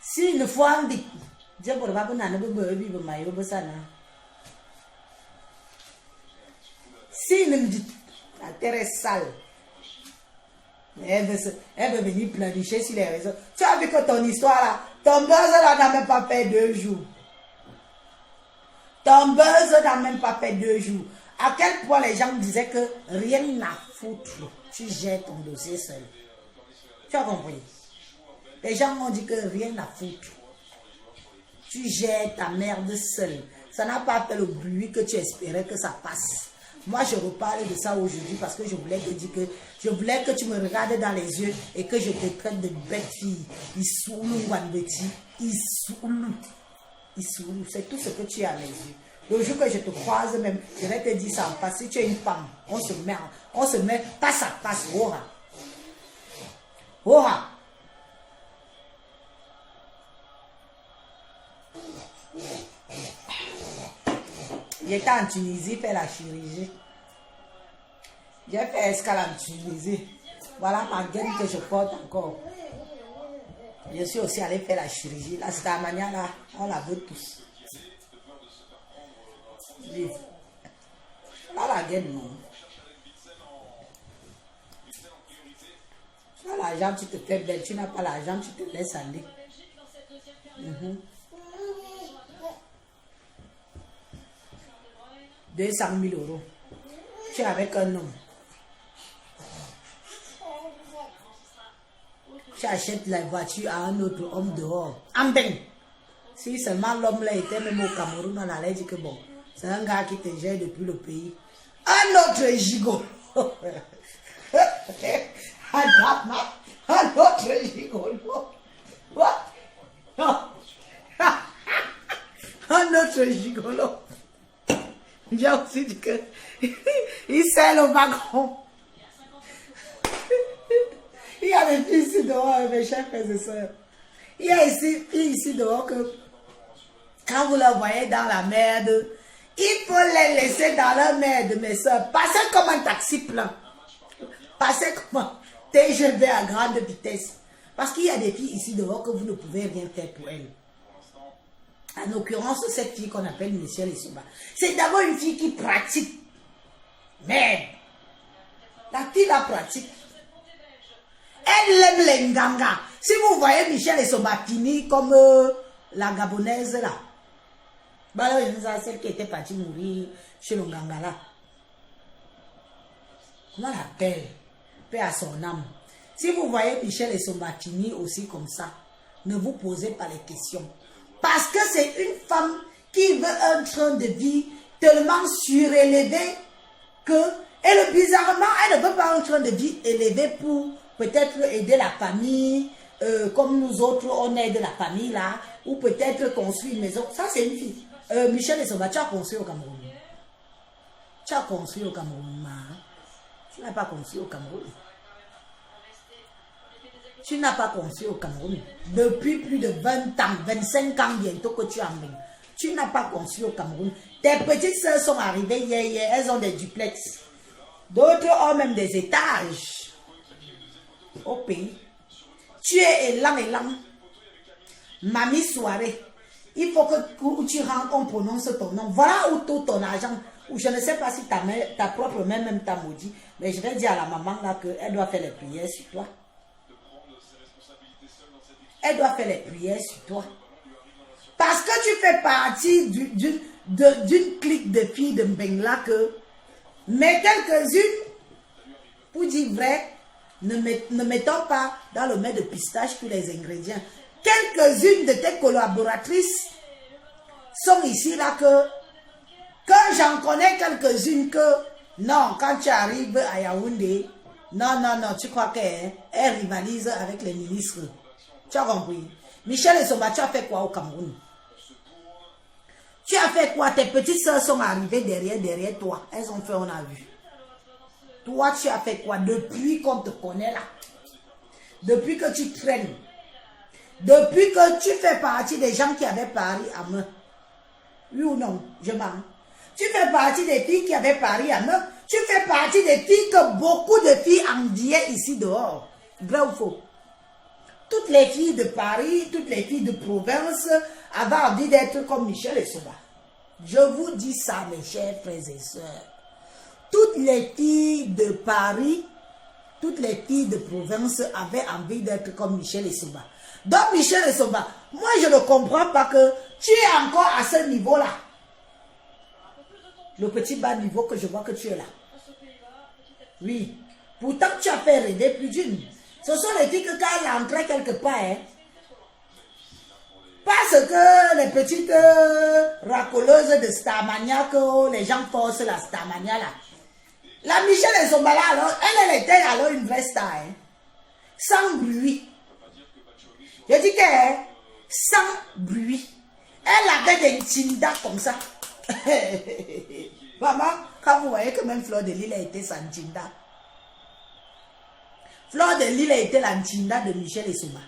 Si une fois on dit, je ne peux pas si une vite, la terre est sale. Elle veut venir planifier sur les réseaux. Tu as vu que ton histoire là, ton buzz là n'a même pas fait 2 jours. Ton buzz n'a même pas fait 2 jours. À quel point les gens disaient que rien à foutre. Tu gères ton dossier seul. Tu as compris? Les gens m'ont dit que rien à foutre. Tu gères ta merde seul. Ça n'a pas fait le bruit que tu espérais que ça passe. Moi, je reparle de ça aujourd'hui parce que je voulais te dire que je voulais que tu me regardes dans les yeux et que je te traite de bête fille. Issoulou, Wanbeti. Issoulou. Issoulou. C'est tout ce que tu as à mes yeux. Le jour que je te croise même, je vais te dire ça en face. Si tu es une femme, on se met face à face. Ora. Ora. J'étais en Tunisie faire la chirurgie. J'ai fait escale en Tunisie. Voilà ma gaine que je porte encore. Je suis aussi allé faire la chirurgie. Là, c'est la manière là, on la veut tous. Oui. Là, la gaine, non. Tu as l'argent, tu te fais belle. Tu n'as pas l'argent, tu te laisses aller. 200 000 euros. Tu es avec un homme. Tu achètes la voiture à un autre homme dehors. Ambeng. Si seulement l'homme là était même au Cameroun, on allait dire que bon, c'est un gars qui te gère depuis le pays. Un autre gigot. Un autre gigolo. What? Un autre gigolo. J'ai aussi dit que il sert le wagon. Il y a des filles ici dehors, mes chers frères et sœurs. Il y a ici, ici dehors que quand vous la voyez dans la merde, il faut les laisser dans la merde, mes soeurs. Passez comme un taxi plein. Passez comme un TGV à grande vitesse. Parce qu'il y a des filles ici dehors que vous ne pouvez rien faire pour elles. En l'occurrence, cette fille qu'on appelle Michelle Essouba, c'est d'abord une fille qui pratique. Mais la fille la pratique. Elle aime les nganga. Si vous voyez Michelle Essouba finir comme la Gabonaise là, bah là, celle qui était partie mourir chez le nganga là. comment on l'appelle? Paix à son âme. Si vous voyez Michel Essomba finir aussi comme ça, ne vous posez pas les questions. Parce que c'est une femme qui veut un train de vie tellement surélevé que, et bizarrement, elle ne veut pas un train de vie élevé pour peut-être aider la famille, comme nous autres, on aide la famille là, ou peut-être construire une maison. Ça, c'est une fille. Michel Essomba, tu as construit au Cameroun. Tu as construit au Cameroun, tu n'as pas construit au Cameroun. Tu n'as pas construit au Cameroun. Depuis plus de 20 ans, 25 ans bientôt que tu emmènes. Tu n'as pas construit au Cameroun. Tes petites soeurs sont arrivées hier, elles ont des duplex. D'autres ont même des étages au pays. Tu es élan. Mamie soirée. Il faut que tu rentres, on prononce ton nom. Voilà où tout ton argent. Ou je ne sais pas si ta propre mère même t'a maudit. Mais je vais dire à la maman là qu'elle doit faire les prières sur toi. Elle doit faire les prières sur toi. Parce que tu fais partie d'une clique de filles de Mbengla que, mais quelques-unes, pour dire vrai, ne mettons pas dans le mets de pistache tous les ingrédients. Quelques-unes de tes collaboratrices sont ici là que j'en connais quelques-unes que, non, quand tu arrives à Yaoundé, non, tu crois qu'elle rivalise avec les ministres. Tu as compris? Michel Essomba, tu as fait quoi au Cameroun? Tu as fait quoi? Tes petites soeurs sont arrivées derrière toi. Elles ont fait, on a vu. Toi, tu as fait quoi? Depuis qu'on te connaît là. Depuis que tu traînes. Depuis que tu fais partie des gens qui avaient Paris à main. Oui ou non? Je mens. Tu fais partie des filles qui avaient Paris à main. Tu fais partie des filles que beaucoup de filles endiaient ici dehors. Vrai ou faux? Toutes les filles de Paris, toutes les filles de province avaient envie d'être comme Michel Essomba. Je vous dis ça, mes chers frères et sœurs. Toutes les filles de Paris, toutes les filles de province avaient envie d'être comme Michel Essomba. Donc Michel Essomba, moi je ne comprends pas que tu es encore à ce niveau-là. Le petit bas niveau que je vois que tu es là. Oui. Pourtant tu as fait rêver plus d'une. Ce sont les filles que quand elles entraient quelque part, parce que les petites racoleuses de Starmania, que les gens forcent la Starmania là. La Michel Essomba là, alors, elle était alors une vraie star. Sans bruit. Je dis que sans bruit. Elle avait des tindas comme ça. Maman, quand vous voyez que même Fleur de Lille a été sans tinda. Fleur de Lille a été la tinda de Michel Essomba.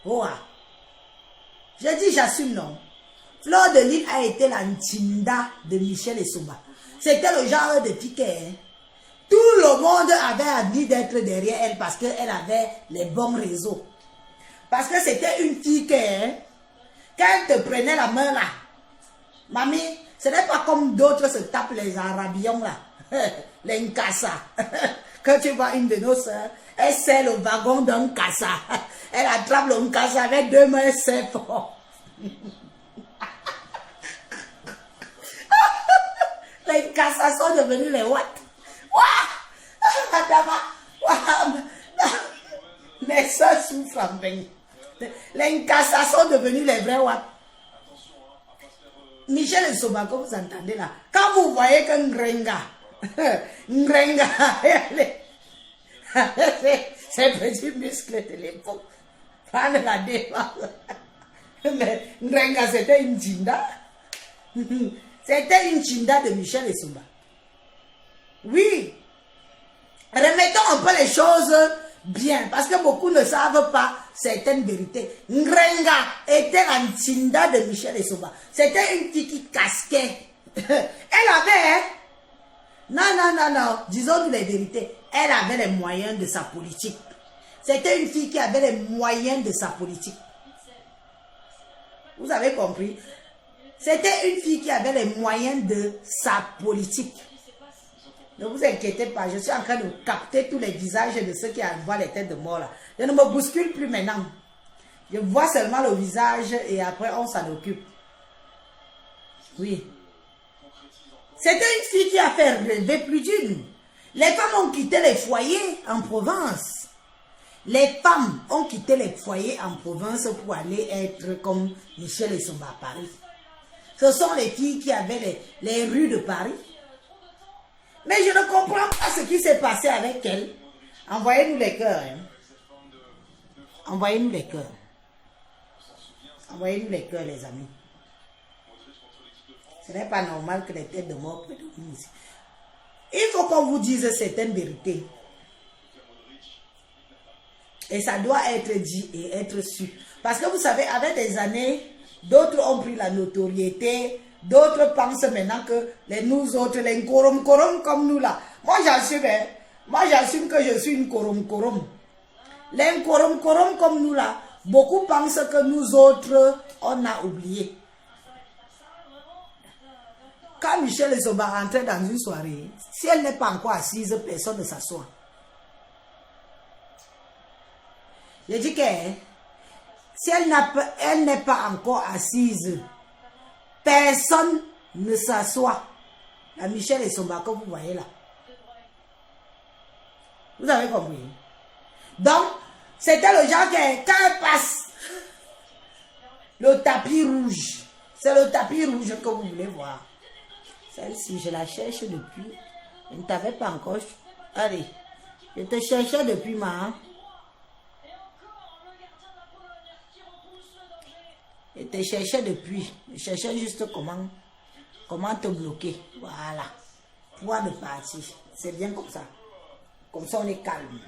Oh, je dis, j'assume non. Fleur de Lille a été la tinda de Michel Essomba. C'était le genre de piquet. Tout le monde avait envie d'être derrière elle parce qu'elle avait les bons réseaux. Parce que c'était une fille qui, quand elle te prenait la main là, mamie, ce n'est pas comme d'autres se tapent les arabions là, les Nkassa. Quand tu vois une de nos soeurs, elle serre le wagon d'un Nkassa. Elle attrape le Nkassa avec deux mains, elle serre fort. Les Nkassa sont devenus les what? Mes soeurs souffrent en vain. Les Nkassa sont devenus les vrais what? Michel Essomba, comme vous entendez là, quand vous voyez qu'un Ngrenga, ces petits muscles de l'époque, pas de la défense. Mais Ngrenga, c'était une jinda. C'était une jinda de Michel Essomba. Oui. Remettons un peu les choses bien, parce que beaucoup ne savent pas certaines vérités. Ngrenga était la jinda de Michel Essomba. C'était une fille qui casquait. Elle avait... Non, disons-nous les vérités. Elle avait les moyens de sa politique. C'était une fille qui avait les moyens de sa politique. Vous avez compris? C'était une fille qui avait les moyens de sa politique. Ne vous inquiétez pas, je suis en train de capter tous les visages de ceux qui envoient les têtes de mort là. Je ne me bouscule plus maintenant. Je vois seulement le visage et après on s'en occupe. Oui. C'était une fille qui a fait rêver plus d'une. Les femmes ont quitté les foyers en province. Les femmes ont quitté les foyers en province pour aller être comme Michel Essomba à Paris. Ce sont les filles qui avaient les rues de Paris. Mais je ne comprends pas ce qui s'est passé avec elles. Envoyez-nous les cœurs. Hein. Envoyez-nous les cœurs. Envoyez-nous les cœurs, les amis. Ce n'est pas normal que les têtes de mort prédominent ici. Il faut qu'on vous dise certaines vérités. Et ça doit être dit et être su. Parce que vous savez, avec des années, d'autres ont pris la notoriété. D'autres pensent maintenant que nous autres, les korom comme nous là. Moi j'assume que je suis une korom. Les korom comme nous là, beaucoup pensent que nous autres, on a oublié. Quand Michel Essomba rentrait dans une soirée, si elle n'est pas encore assise, personne ne s'assoit. Je dis que si elle n'est pas encore assise, personne ne s'assoit. La Michel Essomba que vous voyez là. Vous avez compris? Donc, c'était le genre que quand elle passe, le tapis rouge, c'est le tapis rouge que vous voulez voir. Celle-ci, je la cherche depuis. Je ne t'avais pas encore. Allez, je te cherchais depuis ma. Je te cherchais depuis. Je cherchais juste comment te bloquer. Voilà. Point de partie. C'est bien comme ça. Comme ça, on est calme.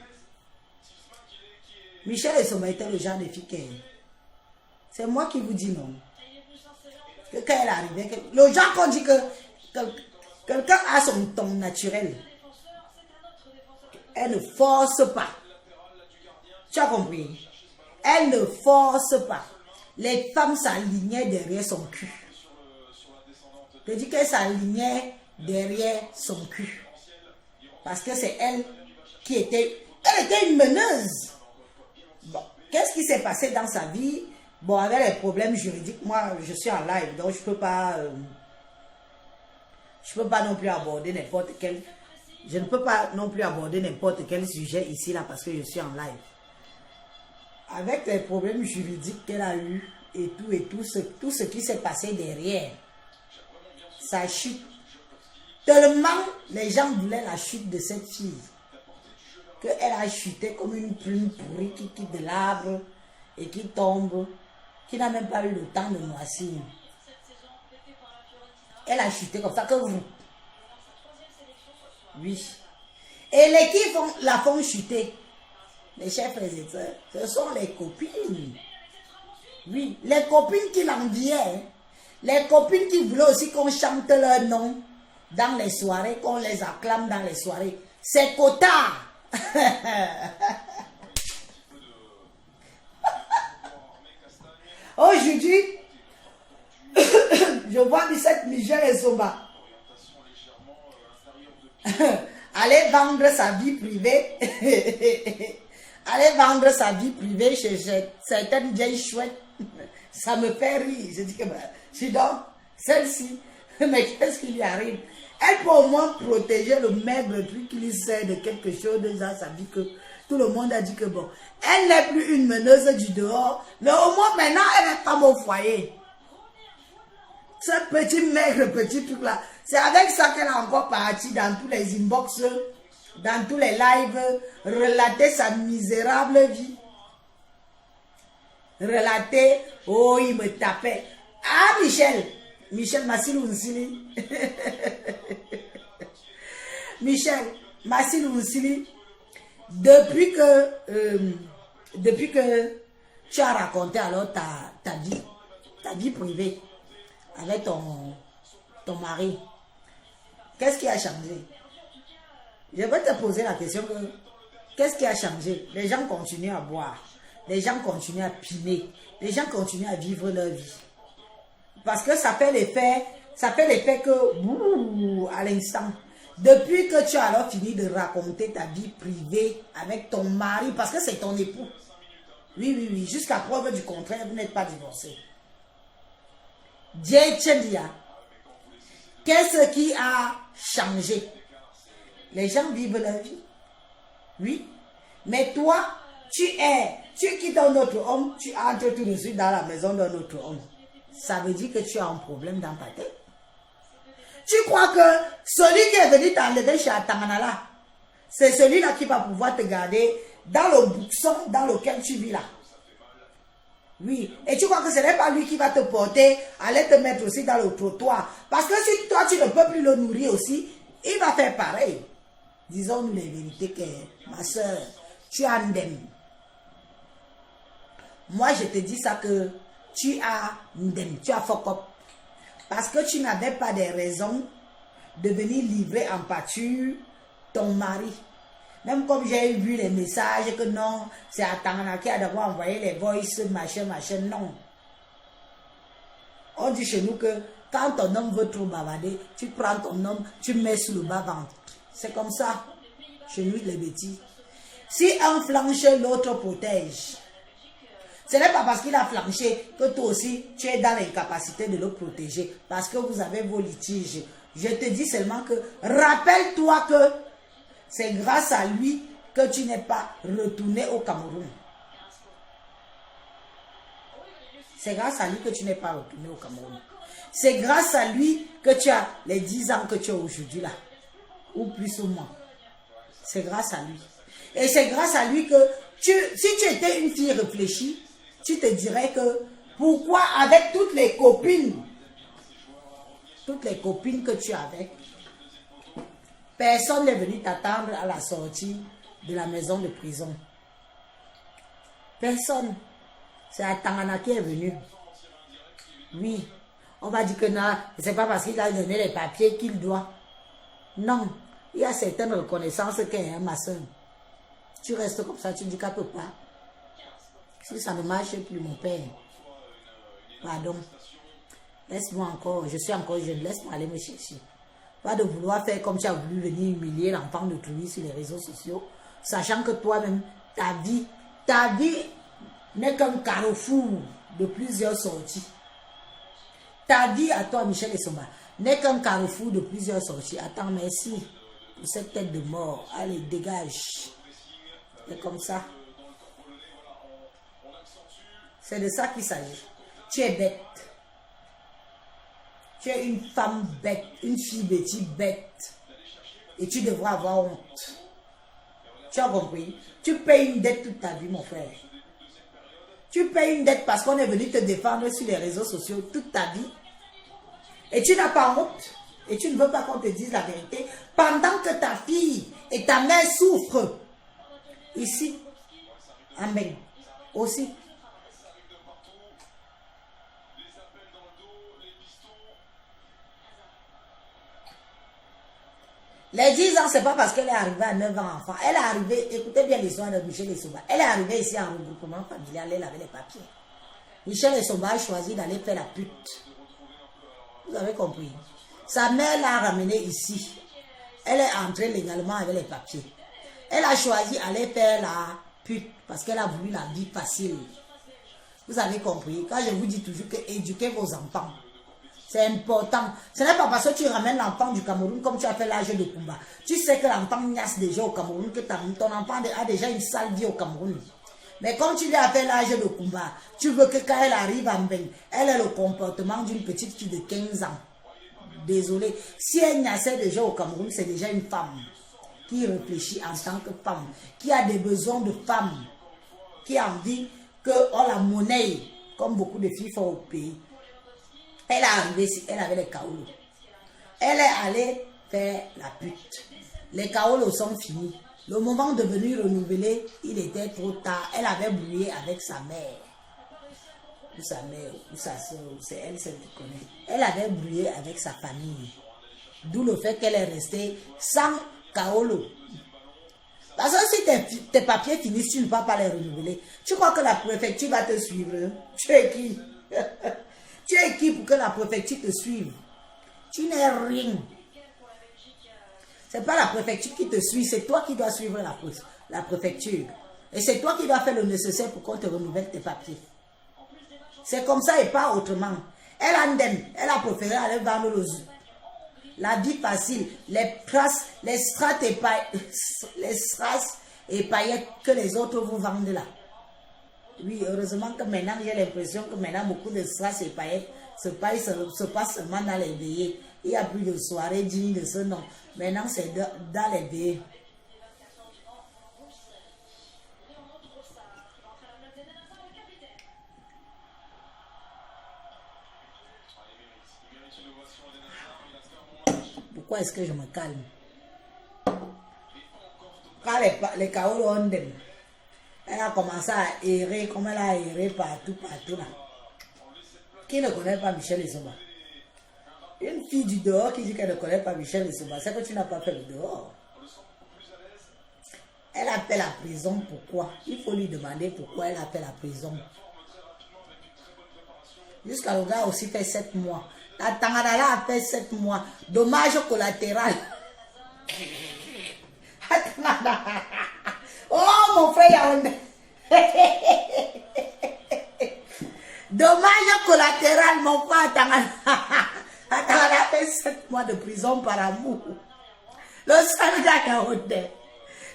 Michel Essomba était le genre de fille que. C'est moi qui vous dis non. Que quand elle arrivait, le genre qu'on dit que quelqu'un a son ton naturel. Elle ne force pas. Tu as compris? Elle ne force pas. Les femmes s'alignaient derrière son cul. Je dis qu'elle s'alignait derrière son cul. Parce que c'est elle qui était... Elle était une meneuse. Bon, qu'est-ce qui s'est passé dans sa vie? Bon, avec les problèmes juridiques, moi, je suis en live, donc je ne peux pas non plus aborder n'importe quel... Je ne peux pas non plus aborder n'importe quel sujet ici, là, parce que je suis en live. Avec les problèmes juridiques qu'elle a eu et tout ce qui s'est passé derrière, sa chute. Tellement les gens voulaient la chute de cette fille, qu'elle a chuté comme une plume pourrie qui quitte de l'arbre et qui tombe, qui n'a même pas eu le temps de noircir. Elle a chuté comme ça que vous. Oui. Et les qui la font chuter, les chers frères et sœurs, ce sont les copines. Oui, les copines qui l'enviaient. Les copines qui voulaient aussi qu'on chante leur nom dans les soirées, qu'on les acclame dans les soirées. C'est Kota. Aujourd'hui, je vois cette Michel Essomba aller vendre sa vie privée. Aller vendre sa vie privée chez certaines vieilles chouettes. Ça me fait rire. Je dis que je suis donc celle-ci. Mais qu'est-ce qui lui arrive? Elle peut au moins protéger le maigre truc qui lui sert de quelque chose dans sa vie que tout le monde a dit que bon. Elle n'est plus une meneuse du dehors, mais au moins maintenant elle est femme au foyer. Ce petit maigre petit truc là, c'est avec ça qu'elle a encore parti dans tous les inbox, dans tous les lives, relater sa misérable vie. Relater, oh il me tapait. Ah Michel Massilou Nsili. Michel Massilou Nsili, depuis que tu as raconté alors ta vie privée avec ton mari, qu'est-ce qui a changé? Je vais te poser la question que qu'est-ce qui a changé? Les gens continuent à boire, les gens continuent à piner, les gens continuent à vivre leur vie. Parce que ça fait l'effet que, à l'instant, depuis que tu as alors fini de raconter ta vie privée avec ton mari, parce que c'est ton époux. Oui, jusqu'à preuve du contraire, vous n'êtes pas divorcés. Qu'est-ce qui a changé? Les gens vivent leur vie. Oui. Mais toi, tu quittes un autre homme, tu entres tout de suite dans la maison d'un autre homme. Ça veut dire que tu as un problème dans ta tête. Tu crois que celui qui est venu t'enlever chez Atanganala, c'est celui-là qui va pouvoir te garder dans le buxon dans lequel tu vis là. Oui. Et tu crois que ce n'est pas lui qui va te porter, aller te mettre aussi dans le trottoir. Parce que si toi, tu ne peux plus le nourrir aussi, il va faire pareil. Disons-nous les vérités que, ma soeur, tu as ndem. Moi, je te dis ça que tu as ndem, tu as fuck up. Parce que tu n'avais pas de raisons de venir livrer en pâture ton mari. Même comme j'ai vu les messages que non, c'est Atangana qui a d'abord envoyé les voices, machin, non. On dit chez nous que quand ton homme veut trop bavarder, tu prends ton homme, tu mets sur le bas-ventre. C'est comme ça, chez nous les bêtises. Si un flanche, l'autre protège. Ce n'est pas parce qu'il a flanché que toi aussi, tu es dans l'incapacité de le protéger. Parce que vous avez vos litiges. Je te dis seulement que, rappelle-toi que c'est grâce à lui que tu n'es pas retourné au Cameroun. C'est grâce à lui que tu n'es pas retourné au Cameroun. C'est grâce à lui que tu as les 10 ans que tu as aujourd'hui là. Ou plus ou moins. C'est grâce à lui. Et c'est grâce à lui que si tu étais une fille réfléchie, tu te dirais que pourquoi avec toutes les copines que tu avais, personne n'est venu t'attendre à la sortie de la maison de prison. Personne. C'est Atangana qui est venu. Oui. On va dire que non, c'est pas parce qu'il a donné les papiers qu'il doit. Non. Il y a certaines reconnaissances qu'il y a, ma soeur. Tu restes comme ça, tu ne dis qu'à peu pas. Si ça ne marche plus, mon père. Pardon. Laisse-moi encore, je suis encore jeune, laisse-moi aller me chercher. Pas de vouloir faire comme tu as voulu venir humilier l'enfant de Trouille sur les réseaux sociaux, sachant que toi-même, ta vie n'est qu'un carrefour de plusieurs sorties. Ta vie à toi, Michel Essomba, n'est qu'un carrefour de plusieurs sorties. Attends, merci pour cette tête de mort. Allez, dégage. C'est comme ça. C'est de ça qu'il s'agit. Tu es bête. Tu es une femme bête, une fille bête. Et tu devras avoir honte. Tu as compris? Tu payes une dette toute ta vie, mon frère. Tu payes une dette parce qu'on est venu te défendre sur les réseaux sociaux toute ta vie. Et tu n'as pas honte. Et tu ne veux pas qu'on te dise la vérité. Pendant que ta fille et ta mère souffrent. Ici. Amen. Aussi. Les 10 ans, c'est pas parce qu'elle est arrivée à 9 ans enfant. Elle est arrivée, écoutez bien l'histoire de Michel Essomba. Elle est arrivée ici en regroupement familial, elle avait les papiers. Michel Essomba a choisi d'aller faire la pute. Vous avez compris. Sa mère l'a ramenée ici. Elle est entrée légalement avec les papiers. Elle a choisi d'aller faire la pute parce qu'elle a voulu la vie facile. Vous avez compris. Quand je vous dis toujours que éduquez vos enfants. C'est important. Ce n'est pas parce que tu ramènes l'enfant du Cameroun comme tu as fait l'âge de combat. Tu sais que l'enfant niasse déjà au Cameroun, que ton enfant a déjà une sale vie au Cameroun. Mais comme tu lui as fait l'âge de combat, tu veux que quand elle arrive en bain, elle ait le comportement d'une petite fille de 15 ans. Désolé. Si elle niassait déjà au Cameroun, c'est déjà une femme qui réfléchit en tant que femme, qui a des besoins de femme, qui a envie qu'on la monnaie, comme beaucoup de filles font au pays. Elle est arrivée ici, elle avait les kaolos. Elle est allée faire la pute. Les kaolos sont finis. Le moment de venir renouveler, il était trop tard. Elle avait brouillé avec sa mère. Ou sa mère, ou sa soeur, c'est elle, celle qui connaît. Elle avait brouillé avec sa famille. D'où le fait qu'elle est restée sans kaolo. Parce que si tes papiers finissent, tu ne vas pas les renouveler. Tu crois que la préfecture va te suivre? Tu es qui? Tu es qui pour que la préfecture te suive? Tu n'es rien. Ce n'est pas la préfecture qui te suit, c'est toi qui dois suivre la préfecture. Et c'est toi qui dois faire le nécessaire pour qu'on te renouvelle tes papiers. C'est comme ça et pas autrement. Elle a préféré aller vendre la vie facile, les strass et paillettes que les autres vous vendent là. Oui, heureusement que maintenant, j'ai l'impression que maintenant, beaucoup de strass et paillettes se passent seulement dans les veillées. Il n'y a plus de soirée digne de ce nom. Maintenant, c'est dans les veillées. Pourquoi est-ce que je me calme? Quand les Kaolo Ondem, elle a commencé à errer comme elle a erré partout là. Qui ne connaît pas Michel Esoba? Une fille du dehors qui dit qu'elle ne connaît pas Michel Esoba, c'est que tu n'as pas fait le dehors. Elle a fait la prison, pourquoi? Il faut lui demander pourquoi elle a fait la prison. Jusqu'à le gars aussi fait 7 mois. La Tangadala a fait 7 mois. Dommage collatéral. Oh mon frère Yaoundé. Dommage collatéral mon frère Tangadala. Tangadala a fait 7 mois de prison par amour. Le seul gars Yaoundé.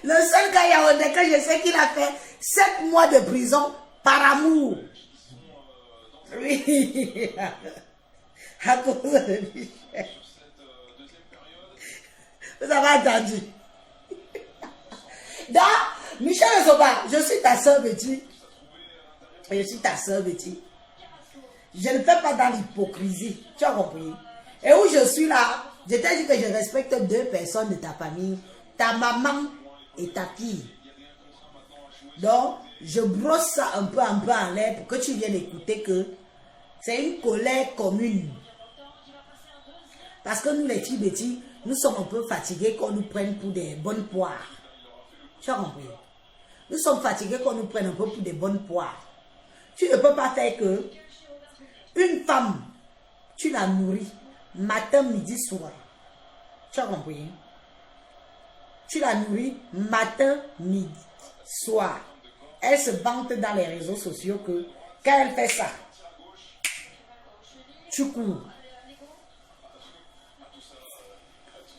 Le seul gars Yaoundé que je sais qu'il a fait 7 mois de prison par amour. Oui. À cause de Michel. Vous avez entendu? Donc, Michel Esoba, je suis ta soeur Betty. Je suis ta soeur Betty. Je ne fais pas dans l'hypocrisie. Tu as compris? Et où je suis là, je t'ai dit que je respecte 2 personnes de ta famille, ta maman et ta fille. Donc, je brosse ça un peu en l'air pour que tu viennes écouter que c'est une colère commune. Parce que nous, les filles Betty, nous sommes un peu fatigués qu'on nous prenne pour des bonnes poires. Tu as compris? Nous sommes fatigués qu'on nous prenne un peu pour des bonnes poires. Tu ne peux pas faire que une femme, tu la nourris matin, midi, soir. Tu as compris? Tu la nourris matin, midi, soir. Elle se vante dans les réseaux sociaux que quand elle fait ça, tu cours.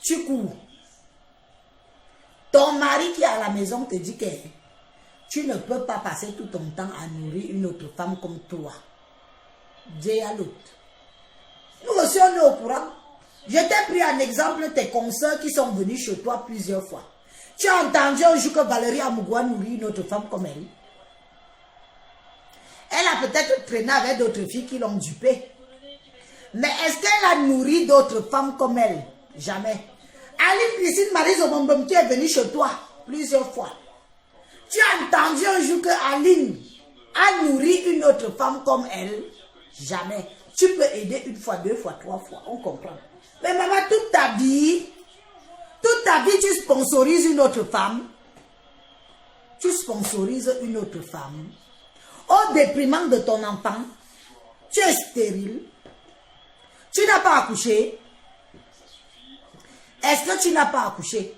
Tu cours. Ton mari qui est à la maison te dit que tu ne peux pas passer tout ton temps à nourrir une autre femme comme toi. Dis à l'autre. Nous aussi on est au courant. Je t'ai pris un exemple tes consoeurs qui sont venus chez toi plusieurs fois. Tu as entendu un jour que Valérie Amougouan nourrit une autre femme comme elle. Elle a peut-être traîné avec d'autres filles qui l'ont dupée. Mais est-ce qu'elle a nourri d'autres femmes comme elle? Jamais. Aline Christine Marie Zobombom qui est venue chez toi plusieurs fois. Tu as entendu un jour que Aline a nourri une autre femme comme elle? Jamais. Tu peux aider 1 fois, 2 fois, 3 fois. On comprend. Mais maman, toute ta vie, tu sponsorises une autre femme. Tu sponsorises une autre femme. Au déprimant de ton enfant, tu es stérile. Tu n'as pas accouché. Est-ce que tu n'as pas accouché?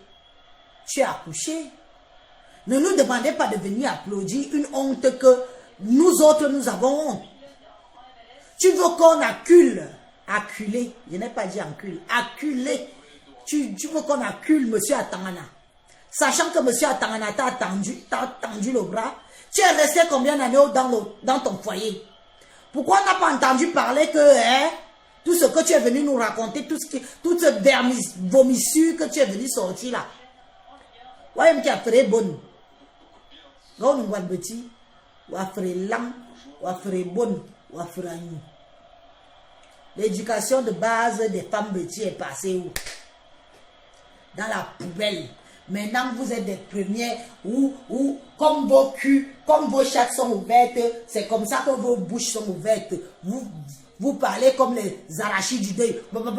Tu as accouché. Ne nous demandez pas de venir applaudir une honte que nous autres, nous avons honte. Tu veux qu'on accule, acculé, je n'ai pas dit encule, acculé. Tu veux qu'on accule M. Atangana. Sachant que M. Atangana t'a tendu le bras. Tu es resté combien d'années dans ton foyer? Pourquoi on n'a pas entendu parler que tout ce que tu es venu nous raconter, toute cette vomissure que tu es venu sortir là? Ouais, qui a fait bonne. Quand on voit petit, on a fait lent, on a fait bonne, on a fait agneau. L'éducation de base des femmes bêtises est passée où? Dans la poubelle. Maintenant, vous êtes des premiers où comme vos culs, comme vos chattes sont ouvertes, c'est comme ça que vos bouches sont ouvertes. Vous parlez comme les arachides du deuil. On te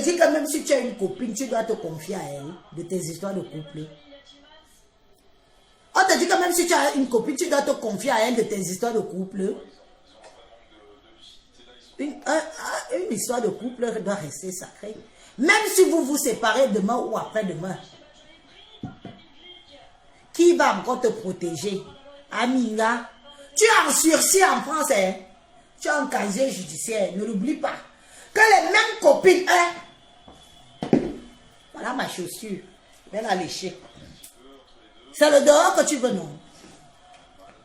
dit que même si tu as une copine, tu dois te confier à elle de tes histoires de couple. On te dit que même si tu as une copine, tu dois te confier à elle de tes histoires de couple. Une histoire de couple doit rester sacrée. Même si vous vous séparez demain ou après-demain. Qui va encore te protéger? Aminga, tu es en sursis en France, hein? Tu as un casier judiciaire, ne l'oublie pas. que les mêmes copines, hein. Voilà ma chaussure. Je vais la lécher. C'est le dehors que tu veux, non?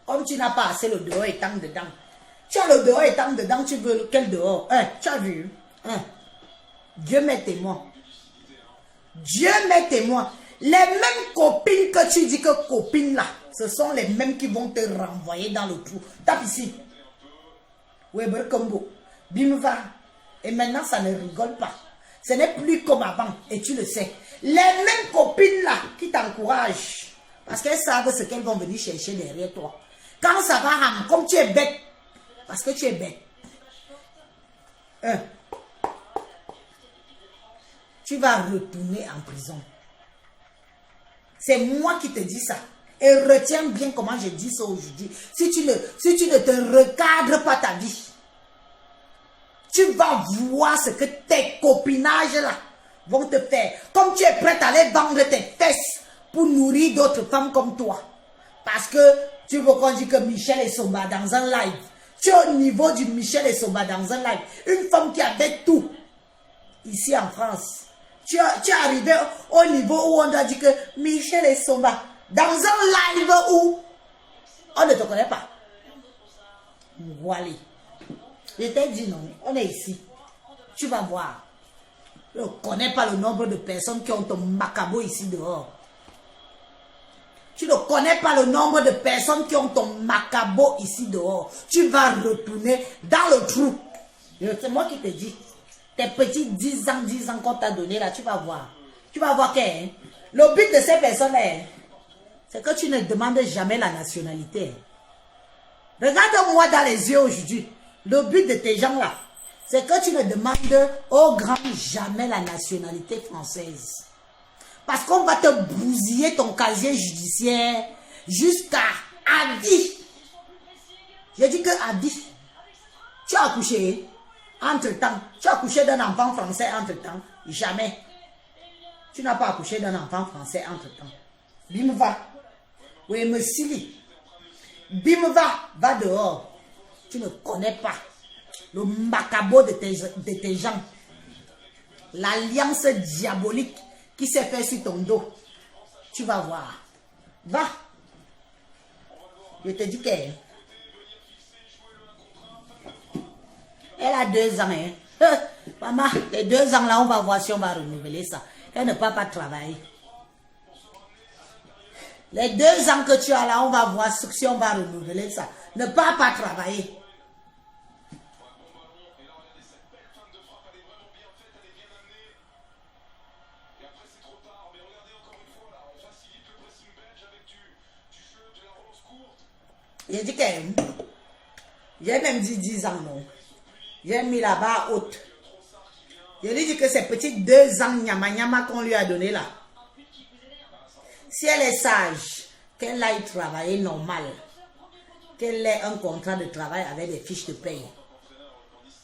Comme tu n'as pas assez le dehors étant dedans. Tu as le dehors étant dedans, tu veux quel dehors? Hein? Tu as vu? Hein? Dieu m'est témoin. Dieu m'est témoin. Les mêmes copines que tu dis que copines là, ce sont les mêmes qui vont te renvoyer dans le trou. Tape ici. Weber Combo. Bim va. Et maintenant, ça ne rigole pas. Ce n'est plus comme avant. Et tu le sais. Les mêmes copines là qui t'encouragent. Parce qu'elles savent ce qu'elles vont venir chercher derrière toi. Quand ça va, comme tu es bête. Parce que tu es bête. Tu vas retourner en prison. C'est moi qui te dis ça. Et retiens bien comment je dis ça aujourd'hui. Si tu ne te recadres pas ta vie, tu vas voir ce que tes copinages là vont te faire. Comme tu es prête à aller vendre tes fesses pour nourrir d'autres femmes comme toi. Parce que tu veux qu'on dise que Michel et Somba dans un live. Tu es au niveau du Michel et Somba dans un live. Une femme qui avait tout. Ici en France. Tu es arrivé au niveau où on doit dire que Michel et Somba. Dans un live où on ne te connaît pas. Voilà. Je t'ai dit non. On est ici. Tu vas voir. Je ne connais pas le nombre de personnes qui ont ton macabo ici dehors. Tu ne connais pas le nombre de personnes qui ont ton macabo ici dehors. Tu vas retourner dans le trou. C'est moi qui te dis. Tes petits 10 ans qu'on t'a donné là, tu vas voir. Tu vas voir que le but de ces personnes, c'est que tu ne demandes jamais la nationalité. Regarde-moi dans les yeux aujourd'hui. Le but de tes gens là, c'est que tu ne demandes au grand jamais la nationalité française. Parce qu'on va te bousiller ton casier judiciaire jusqu'à vie. Je dis que à vie. Tu as accouché entre-temps. Tu as accouché d'un enfant français entre-temps. Jamais. Tu n'as pas accouché d'un enfant français entre-temps. Bim va. Oui, me sili. Bim va dehors. Tu ne connais pas le macabo de tes gens. L'alliance diabolique qui s'est fait sur ton dos. Tu vas voir. Va. Je te dis qu'elle a 2 ans. Hein. Maman, les 2 ans là, on va voir si on va renouveler ça. Elle ne peut pas travailler. Les 2 ans que tu as là, on va voir si on va renouveler ça. Ne pas travailler. J'ai dit que j'ai même dit 10 ans, non. J'ai mis la barre haute. Je lui dis que ces petits 2 ans nyama qu'on lui a donné là. Si elle est sage, qu'elle aille travailler normal, qu'elle ait un contrat de travail avec des fiches de paye.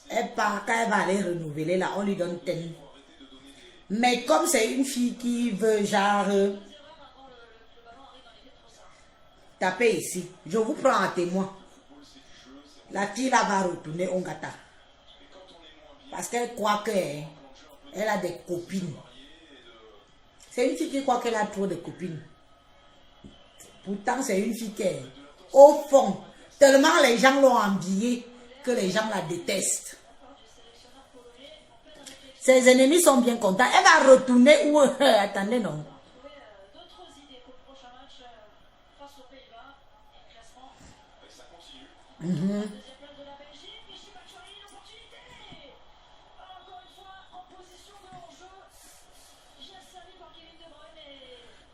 Elle part, quand elle va aller renouveler là, on lui donne 10. Mais comme c'est une fille qui veut genre taper ici, je vous prends en témoin. La fille là va retourner au gâteau. Parce qu'elle croit qu'elle a des copines. C'est une fille qui croit qu'elle a trop de copines. Pourtant, c'est une fille qui, au fond, tellement les gens l'ont habillée que les gens la détestent. Ses ennemis sont bien contents. Elle va retourner où? Attendez, non.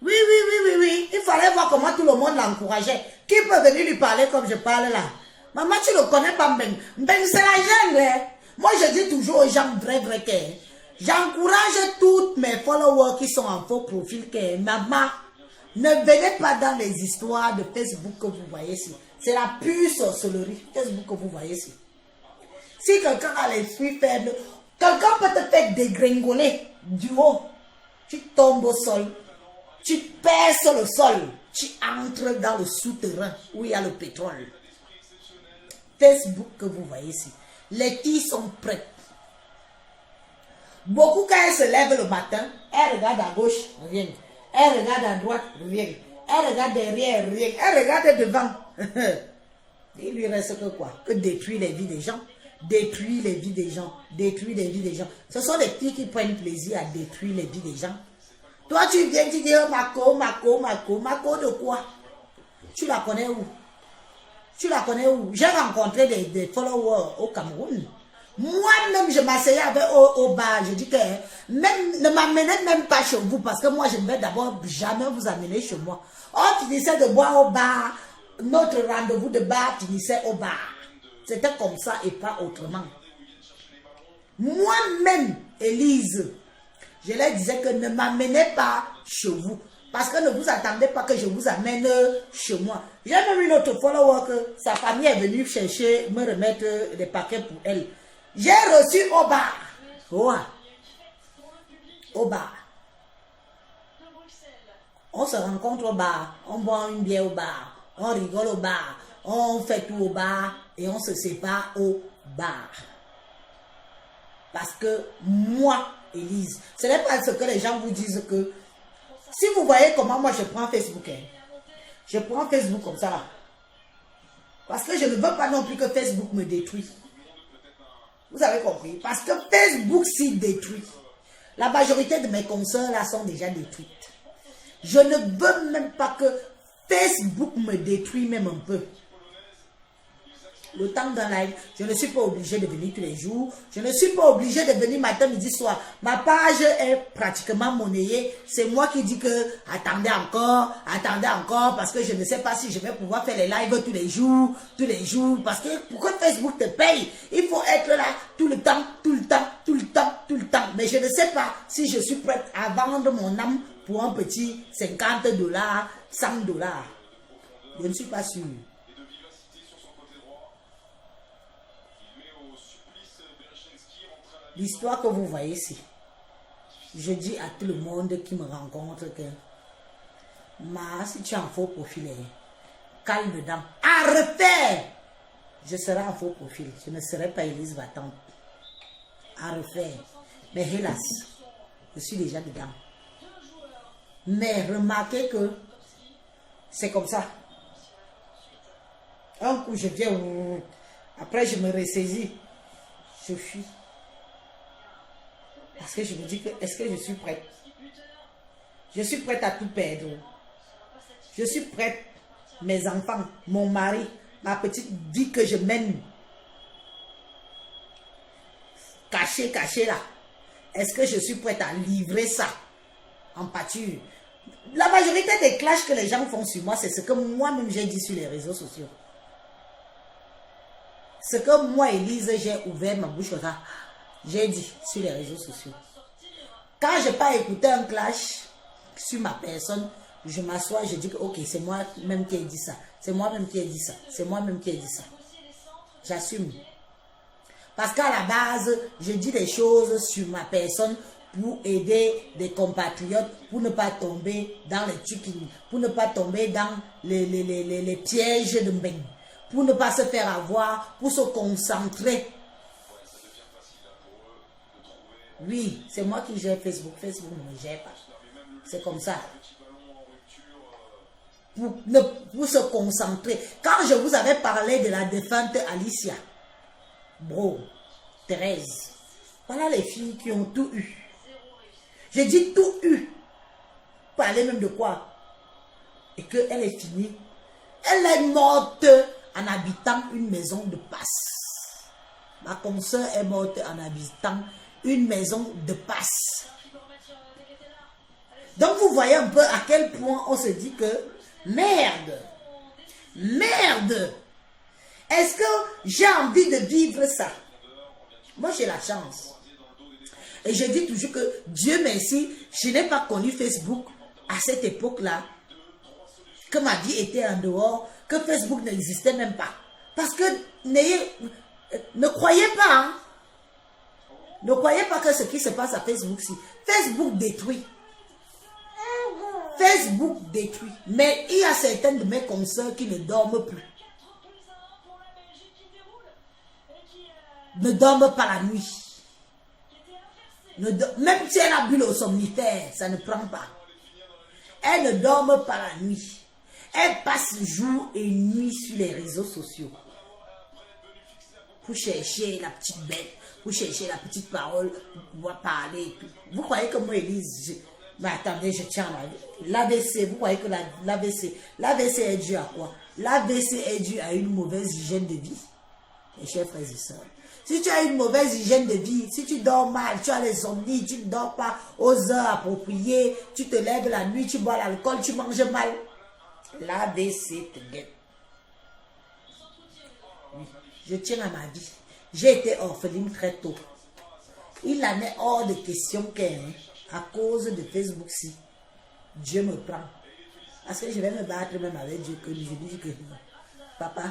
Oui. Il fallait voir comment tout le monde l'encourageait. Qui peut venir lui parler comme je parle là? Maman, tu ne connais pas Mbeng. Mbeng, c'est la jungle. Hein? Moi, je dis toujours aux gens vrai que j'encourage toutes mes followers qui sont en faux profil que maman, ne venez pas dans les histoires de Facebook que vous voyez ici. C'est la pure sorcellerie. Facebook que vous voyez ici. Si quelqu'un a l'esprit faible, quelqu'un peut te faire dégringoler du haut. Tu tombes au sol. Tu perces le sol. Tu entres dans le souterrain où il y a le pétrole. Facebook que vous voyez ici. Les filles sont prêtes. Beaucoup, quand elles se lèvent le matin, elles regardent à gauche, rien. Elles regardent à droite, rien. Elles regardent derrière, rien. Elles regardent devant. Il lui reste que quoi? Que détruire les vies des gens. Détruire les vies des gens. Détruire les vies des gens. Ce sont les filles qui prennent plaisir à détruire les vies des gens. Toi, tu viens, tu dis, Mako, Mako de quoi? Tu la connais où? Tu la connais où? J'ai rencontré des followers au Cameroun. Moi-même, je m'asseyais avec au bar. Je dis que même, ne m'amenez même pas chez vous parce que moi, je ne vais d'abord jamais vous amener chez moi. On finissait de boire au bar. Notre rendez-vous de bar finissait au bar. C'était comme ça et pas autrement. Moi-même, Élise, je leur disais que ne m'amenez pas chez vous. Parce que ne vous attendez pas que je vous amène chez moi. J'ai même une autre follower que sa famille est venue chercher, me remettre des paquets pour elle. J'ai reçu au bar. Ouais. Au bar. On se rencontre au bar. On boit une bière au bar. On rigole au bar. On fait tout au bar. Et on se sépare au bar. Parce que moi, Élise, ce n'est pas ce que les gens vous disent que... Si vous voyez comment moi je prends Facebook, hein, je prends Facebook comme ça là. Parce que je ne veux pas non plus que Facebook me détruise. Vous avez compris? Parce que Facebook s'y détruit. La majorité de mes consoeurs là sont déjà détruites. Je ne veux même pas que Facebook me détruise même un peu. Le temps d'un live, je ne suis pas obligée de venir tous les jours. Je ne suis pas obligée de venir matin, midi, soir. Ma page est pratiquement monnayée. C'est moi qui dis que attendez encore, parce que je ne sais pas si je vais pouvoir faire les lives tous les jours. Parce que pour que Facebook te paye, il faut être là tout le temps. Mais je ne sais pas si je suis prête à vendre mon âme pour un petit $50, $100. Je ne suis pas sûre. L'histoire que vous voyez ici, je dis à tout le monde qui me rencontre que si tu es en faux profil, calme dedans. À refaire, je serai en faux profil. Je ne serai pas Élise Battante. À refaire. Mais hélas, je suis déjà dedans. Mais remarquez que c'est comme ça. Un coup, je viens, après je me ressaisis, je fuis. Parce que je me dis que, est-ce que je suis prête? Je suis prête à tout perdre. Je suis prête, mes enfants, mon mari, ma petite vie que je mène. Cachée là. Est-ce que je suis prête à livrer ça en pâture? La majorité des clashs que les gens font sur moi, c'est ce que moi-même j'ai dit sur les réseaux sociaux. Ce que moi, Élise, j'ai ouvert ma bouche comme ça. J'ai dit sur les réseaux sociaux. Quand je n'ai pas écouté un clash sur ma personne, je m'assois, je dis que ok, c'est moi-même qui ai dit ça. C'est moi-même qui ai dit ça. C'est moi-même qui ai dit ça. J'assume. Parce qu'à la base, je dis des choses sur ma personne pour aider des compatriotes, pour ne pas tomber dans les trucs, pour ne pas tomber dans les pièges de Mbeng, pour ne pas se faire avoir, pour se concentrer. Oui, c'est moi qui gère Facebook. Facebook ne me gère pas. C'est comme ça. Pour se concentrer. Quand je vous avais parlé de la défunte Alicia, bro, Thérèse, voilà les filles qui ont tout eu. J'ai dit tout eu. Parler même de quoi? Et qu'elle est finie. Elle est morte en habitant une maison de passe. Ma consoeur est morte en habitant une maison de passe. Donc vous voyez un peu à quel point on se dit que merde, est-ce que j'ai envie de vivre ça? Moi j'ai la chance. Et je dis toujours que Dieu merci, je n'ai pas connu Facebook à cette époque-là, que ma vie était en dehors, que Facebook n'existait même pas. Parce que ne croyez pas, hein? Ne croyez pas que ce qui se passe à Facebook, si Facebook détruit. Facebook détruit. Mais il y a certaines de mes consoeurs qui ne dorment plus. Ne dorment pas la nuit. Même si elle a bu le somnifère, ça ne prend pas. Elle ne dort pas la nuit. Elle passe jour et nuit sur les réseaux sociaux. Pour chercher la petite bête, pour chercher la petite parole, pour pouvoir parler. Vous croyez que moi, Élise, mais attendez, je tiens l'AVC, vous croyez que l'AVC est dû à quoi? L'AVC est dû à une mauvaise hygiène de vie. Mes chers frères et sœurs. Si tu as une mauvaise hygiène de vie, si tu dors mal, tu as les insomnies, tu ne dors pas aux heures appropriées, tu te lèves la nuit, tu bois l'alcool, tu manges mal, l'AVC te guette. Oui, je tiens à ma vie. J'ai été orpheline très tôt. Il en est hors de question qu'à cause de Facebook-ci, Dieu me prend. Parce que je vais me battre même avec Dieu, que je dis que papa,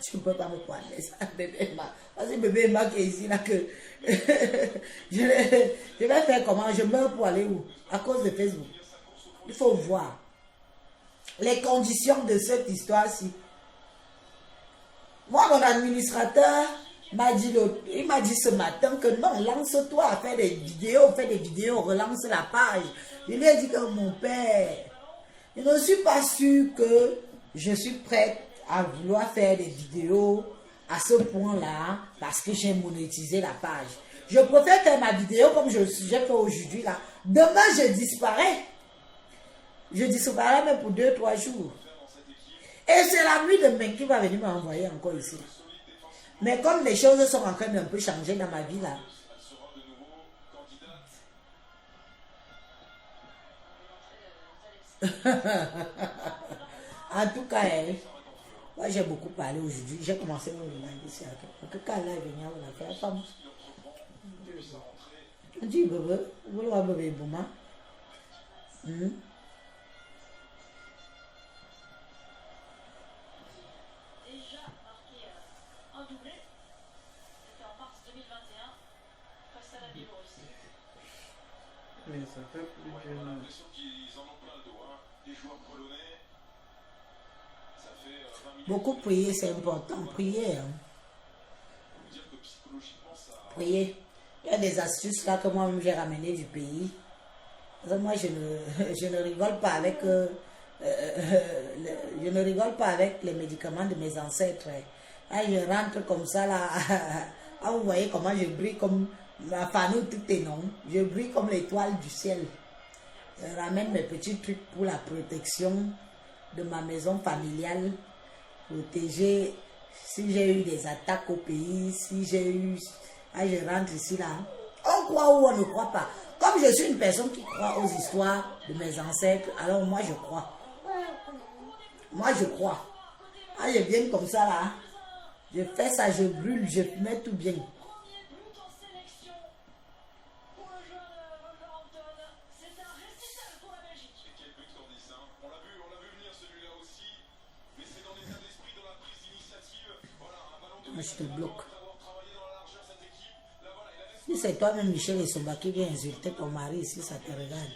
tu ne peux pas me prendre ça, bébé Emma. Parce que bébé Emma qui est ici, là, que je vais faire comment? Je meurs pour aller où? À cause de Facebook. Il faut voir les conditions de cette histoire-ci. Moi, mon administrateur m'a dit, il m'a dit ce matin que non, lance-toi à faire des vidéos, relance la page. Je lui ai dit que mon père, je ne suis pas sûre que je suis prête à vouloir faire des vidéos à ce point-là parce que j'ai monétisé la page. Je préfère faire ma vidéo comme j'ai fait aujourd'hui là. Demain, je disparais. Je disparais même pour 2-3 jours. Et c'est la nuit demain qui va venir m'envoyer encore ici. Mais comme les choses sont en train d'un peu changer dans ma vie là. En tout cas, moi j'ai beaucoup parlé aujourd'hui. J'ai commencé à me demander si quand là il vient on a fait la femme. On dit bébé, vous voulez bébé bouma. Mais ça fait plus d'une... Beaucoup prier, c'est important. Prier. Hein. Prier. Il y a des astuces là que moi-même j'ai ramenées du pays. Parce que moi, je ne rigole pas avec... je ne rigole pas avec les médicaments de mes ancêtres. Ah, je rentre comme ça là. Ah, vous voyez comment je brille comme... Ma famille, tout est non. Je brille comme l'étoile du ciel. Je ramène mes petits trucs pour la protection de ma maison familiale. Protéger si j'ai eu des attaques au pays, si j'ai eu... Ah, je rentre ici là. On croit ou on ne croit pas. Comme je suis une personne qui croit aux histoires de mes ancêtres, alors moi je crois. Moi je crois. Ah, je viens comme ça là. Je fais ça, je brûle, je mets tout bien. Je te bloque. Si c'est toi-même, Michel Essomba, qui vient insulter ton mari ici, ça te regarde.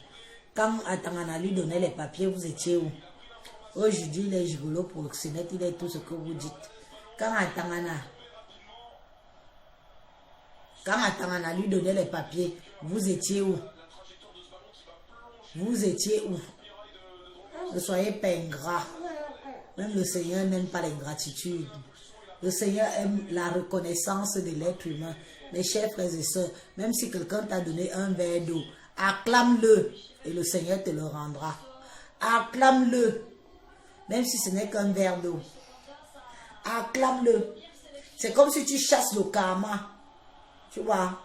Quand Atangana lui donnait les papiers, vous étiez où? Aujourd'hui, les gigolos proxénètes, il est tout ce que vous dites. Quand Atangana lui donnait les papiers, vous étiez où? Vous étiez où? Ne soyez pas ingrat. Même le Seigneur n'aime pas l'ingratitude. Le Seigneur aime la reconnaissance de l'être humain. Mes chers frères et sœurs, même si quelqu'un t'a donné un verre d'eau, acclame-le et le Seigneur te le rendra. Acclame-le, même si ce n'est qu'un verre d'eau. Acclame-le. C'est comme si tu chasses le karma. Tu vois.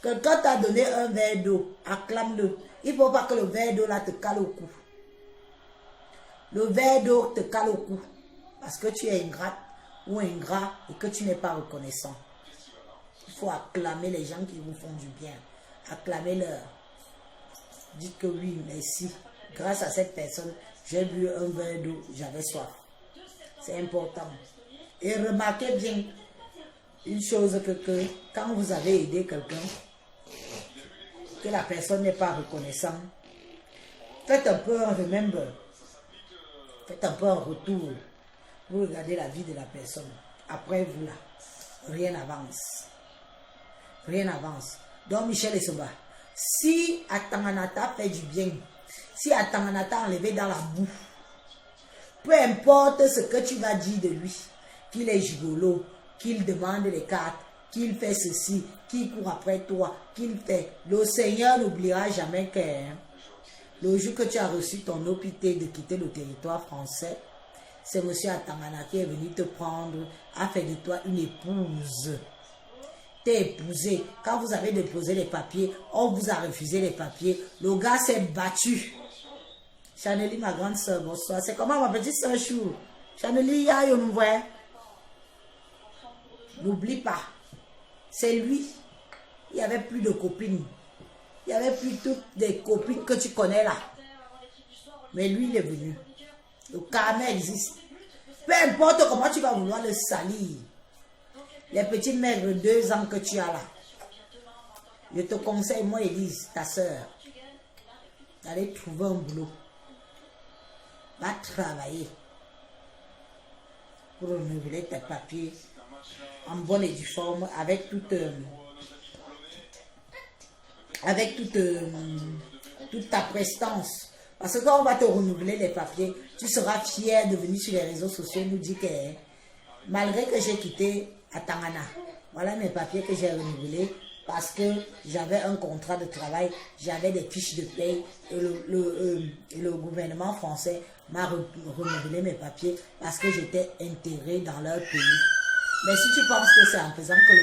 Quelqu'un t'a donné un verre d'eau, acclame-le. Il ne faut pas que le verre d'eau là te cale au cou. Le verre d'eau te cale au cou. Parce que tu es ingrate ou ingrat et que tu n'es pas reconnaissant. Il faut acclamer les gens qui vous font du bien. Acclamez-leur. Dites que oui, merci. Grâce à cette personne, j'ai bu un verre d'eau, j'avais soif. C'est important. Et remarquez bien une chose que quand vous avez aidé quelqu'un, que la personne n'est pas reconnaissante, faites un peu un remember. Faites un peu un retour. Vous regardez la vie de la personne. Après vous là, rien n'avance. Rien n'avance. Donc Michel Essomba, Si Atanganata fait du bien, si Atanganata enlevé dans la boue, peu importe ce que tu vas dire de lui, qu'il est gigolo, qu'il demande les cartes, qu'il fait ceci, qu'il court après toi, qu'il fait, le Seigneur n'oubliera jamais que le jour que tu as reçu ton OPT de quitter le territoire français, c'est M. Atangana qui est venu te prendre, a fait de toi une épouse. T'es épousé. Quand vous avez déposé les papiers, on vous a refusé les papiers. Le gars s'est battu. Chaneli, ma grande soeur, bonsoir. C'est comment ma petite soeur Chou? Chaneli, ya yo nous voit. N'oublie pas. C'est lui. Il n'y avait plus de copines. Il n'y avait plus toutes les copines que tu connais là. Mais lui, il est venu. Le karma existe. Peu importe comment tu vas vouloir le salir. Les petits maigres 2 ans que tu as là. Je te conseille, moi, Élise, ta soeur, d'aller trouver un boulot. Va travailler pour renouveler tes papiers en bonne et due forme avec toute ta prestance. Parce que quand on va te renouveler les papiers, tu seras fier de venir sur les réseaux sociaux et nous dire que malgré que j'ai quitté Atangana, voilà mes papiers que j'ai renouvelés parce que j'avais un contrat de travail, j'avais des fiches de paye et le gouvernement français m'a renouvelé mes papiers parce que j'étais intégré dans leur pays. Mais si tu penses que c'est en faisant que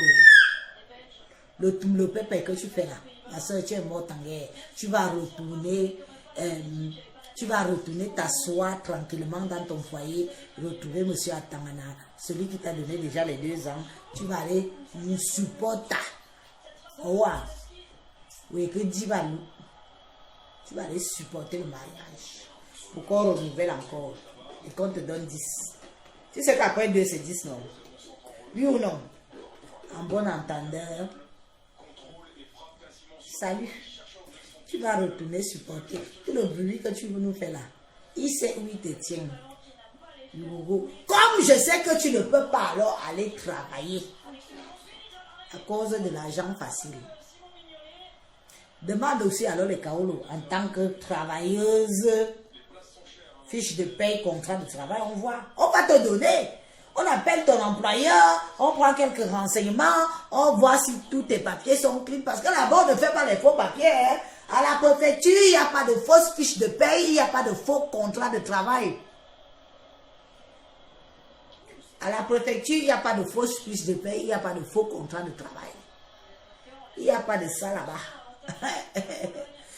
le pépé que tu fais là, la soeur, tu es morte en guerre, tu vas retourner t'asseoir tranquillement dans ton foyer, retrouver M. Atangana, celui qui t'a donné déjà les 2 ans, tu vas aller nous supporter. Oh, oui, que tu vas aller supporter le mariage. Pourquoi on renouvelle encore et qu'on te donne 10? Tu sais qu'après 2 c'est 10, non? Oui ou non? En bon entendeur. Salut. Tu vas retourner supporter tout le bruit que tu veux nous faire là. Il sait où il te tient. Comme je sais que tu ne peux pas alors aller travailler à cause de l'argent facile. Demande aussi alors les Kaolo en tant que travailleuse, fiche de paye, contrat de travail, on voit. On va te donner. On appelle ton employeur, on prend quelques renseignements, on voit si tous tes papiers sont clean. Parce que là-bas, on ne fait pas les faux papiers. Hein. À la préfecture, il n'y a pas de fausses fiches de paye, il n'y a pas de faux contrat de travail. À la préfecture, il n'y a pas de fausses fiches de paye, il n'y a pas de faux contrat de travail. Il n'y a pas de ça là-bas.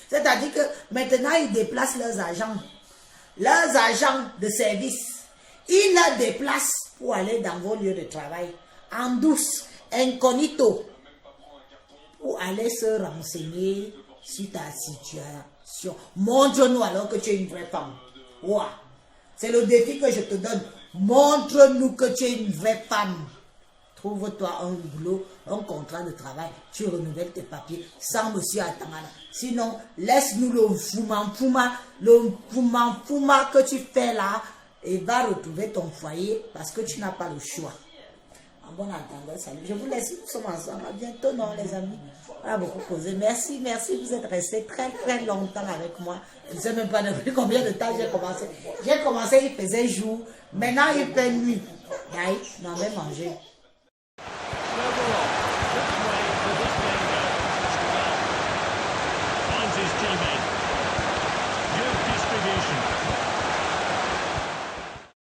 C'est-à-dire que maintenant, ils déplacent leurs agents de service. Ils les déplacent pour aller dans vos lieux de travail, en douce, incognito, pour aller se renseigner sur ta situation. Montre-nous alors que tu es une vraie femme. Wow. C'est le défi que je te donne. Montre-nous que tu es une vraie femme. Trouve-toi un boulot, un contrat de travail. Tu renouvelles tes papiers sans monsieur Atangana. Sinon, laisse-nous le fouman que tu fais là et va retrouver ton foyer parce que tu n'as pas le choix. En bon entendeur, salut. Je vous laisse, nous sommes ensemble. À bientôt, non, les amis. On a beaucoup causé. Merci, merci. Vous êtes restés très, très longtemps avec moi. Je ne sais même pas depuis combien de temps j'ai commencé. J'ai commencé, il faisait jour. Maintenant, il fait nuit. Aïe, on avait mangé.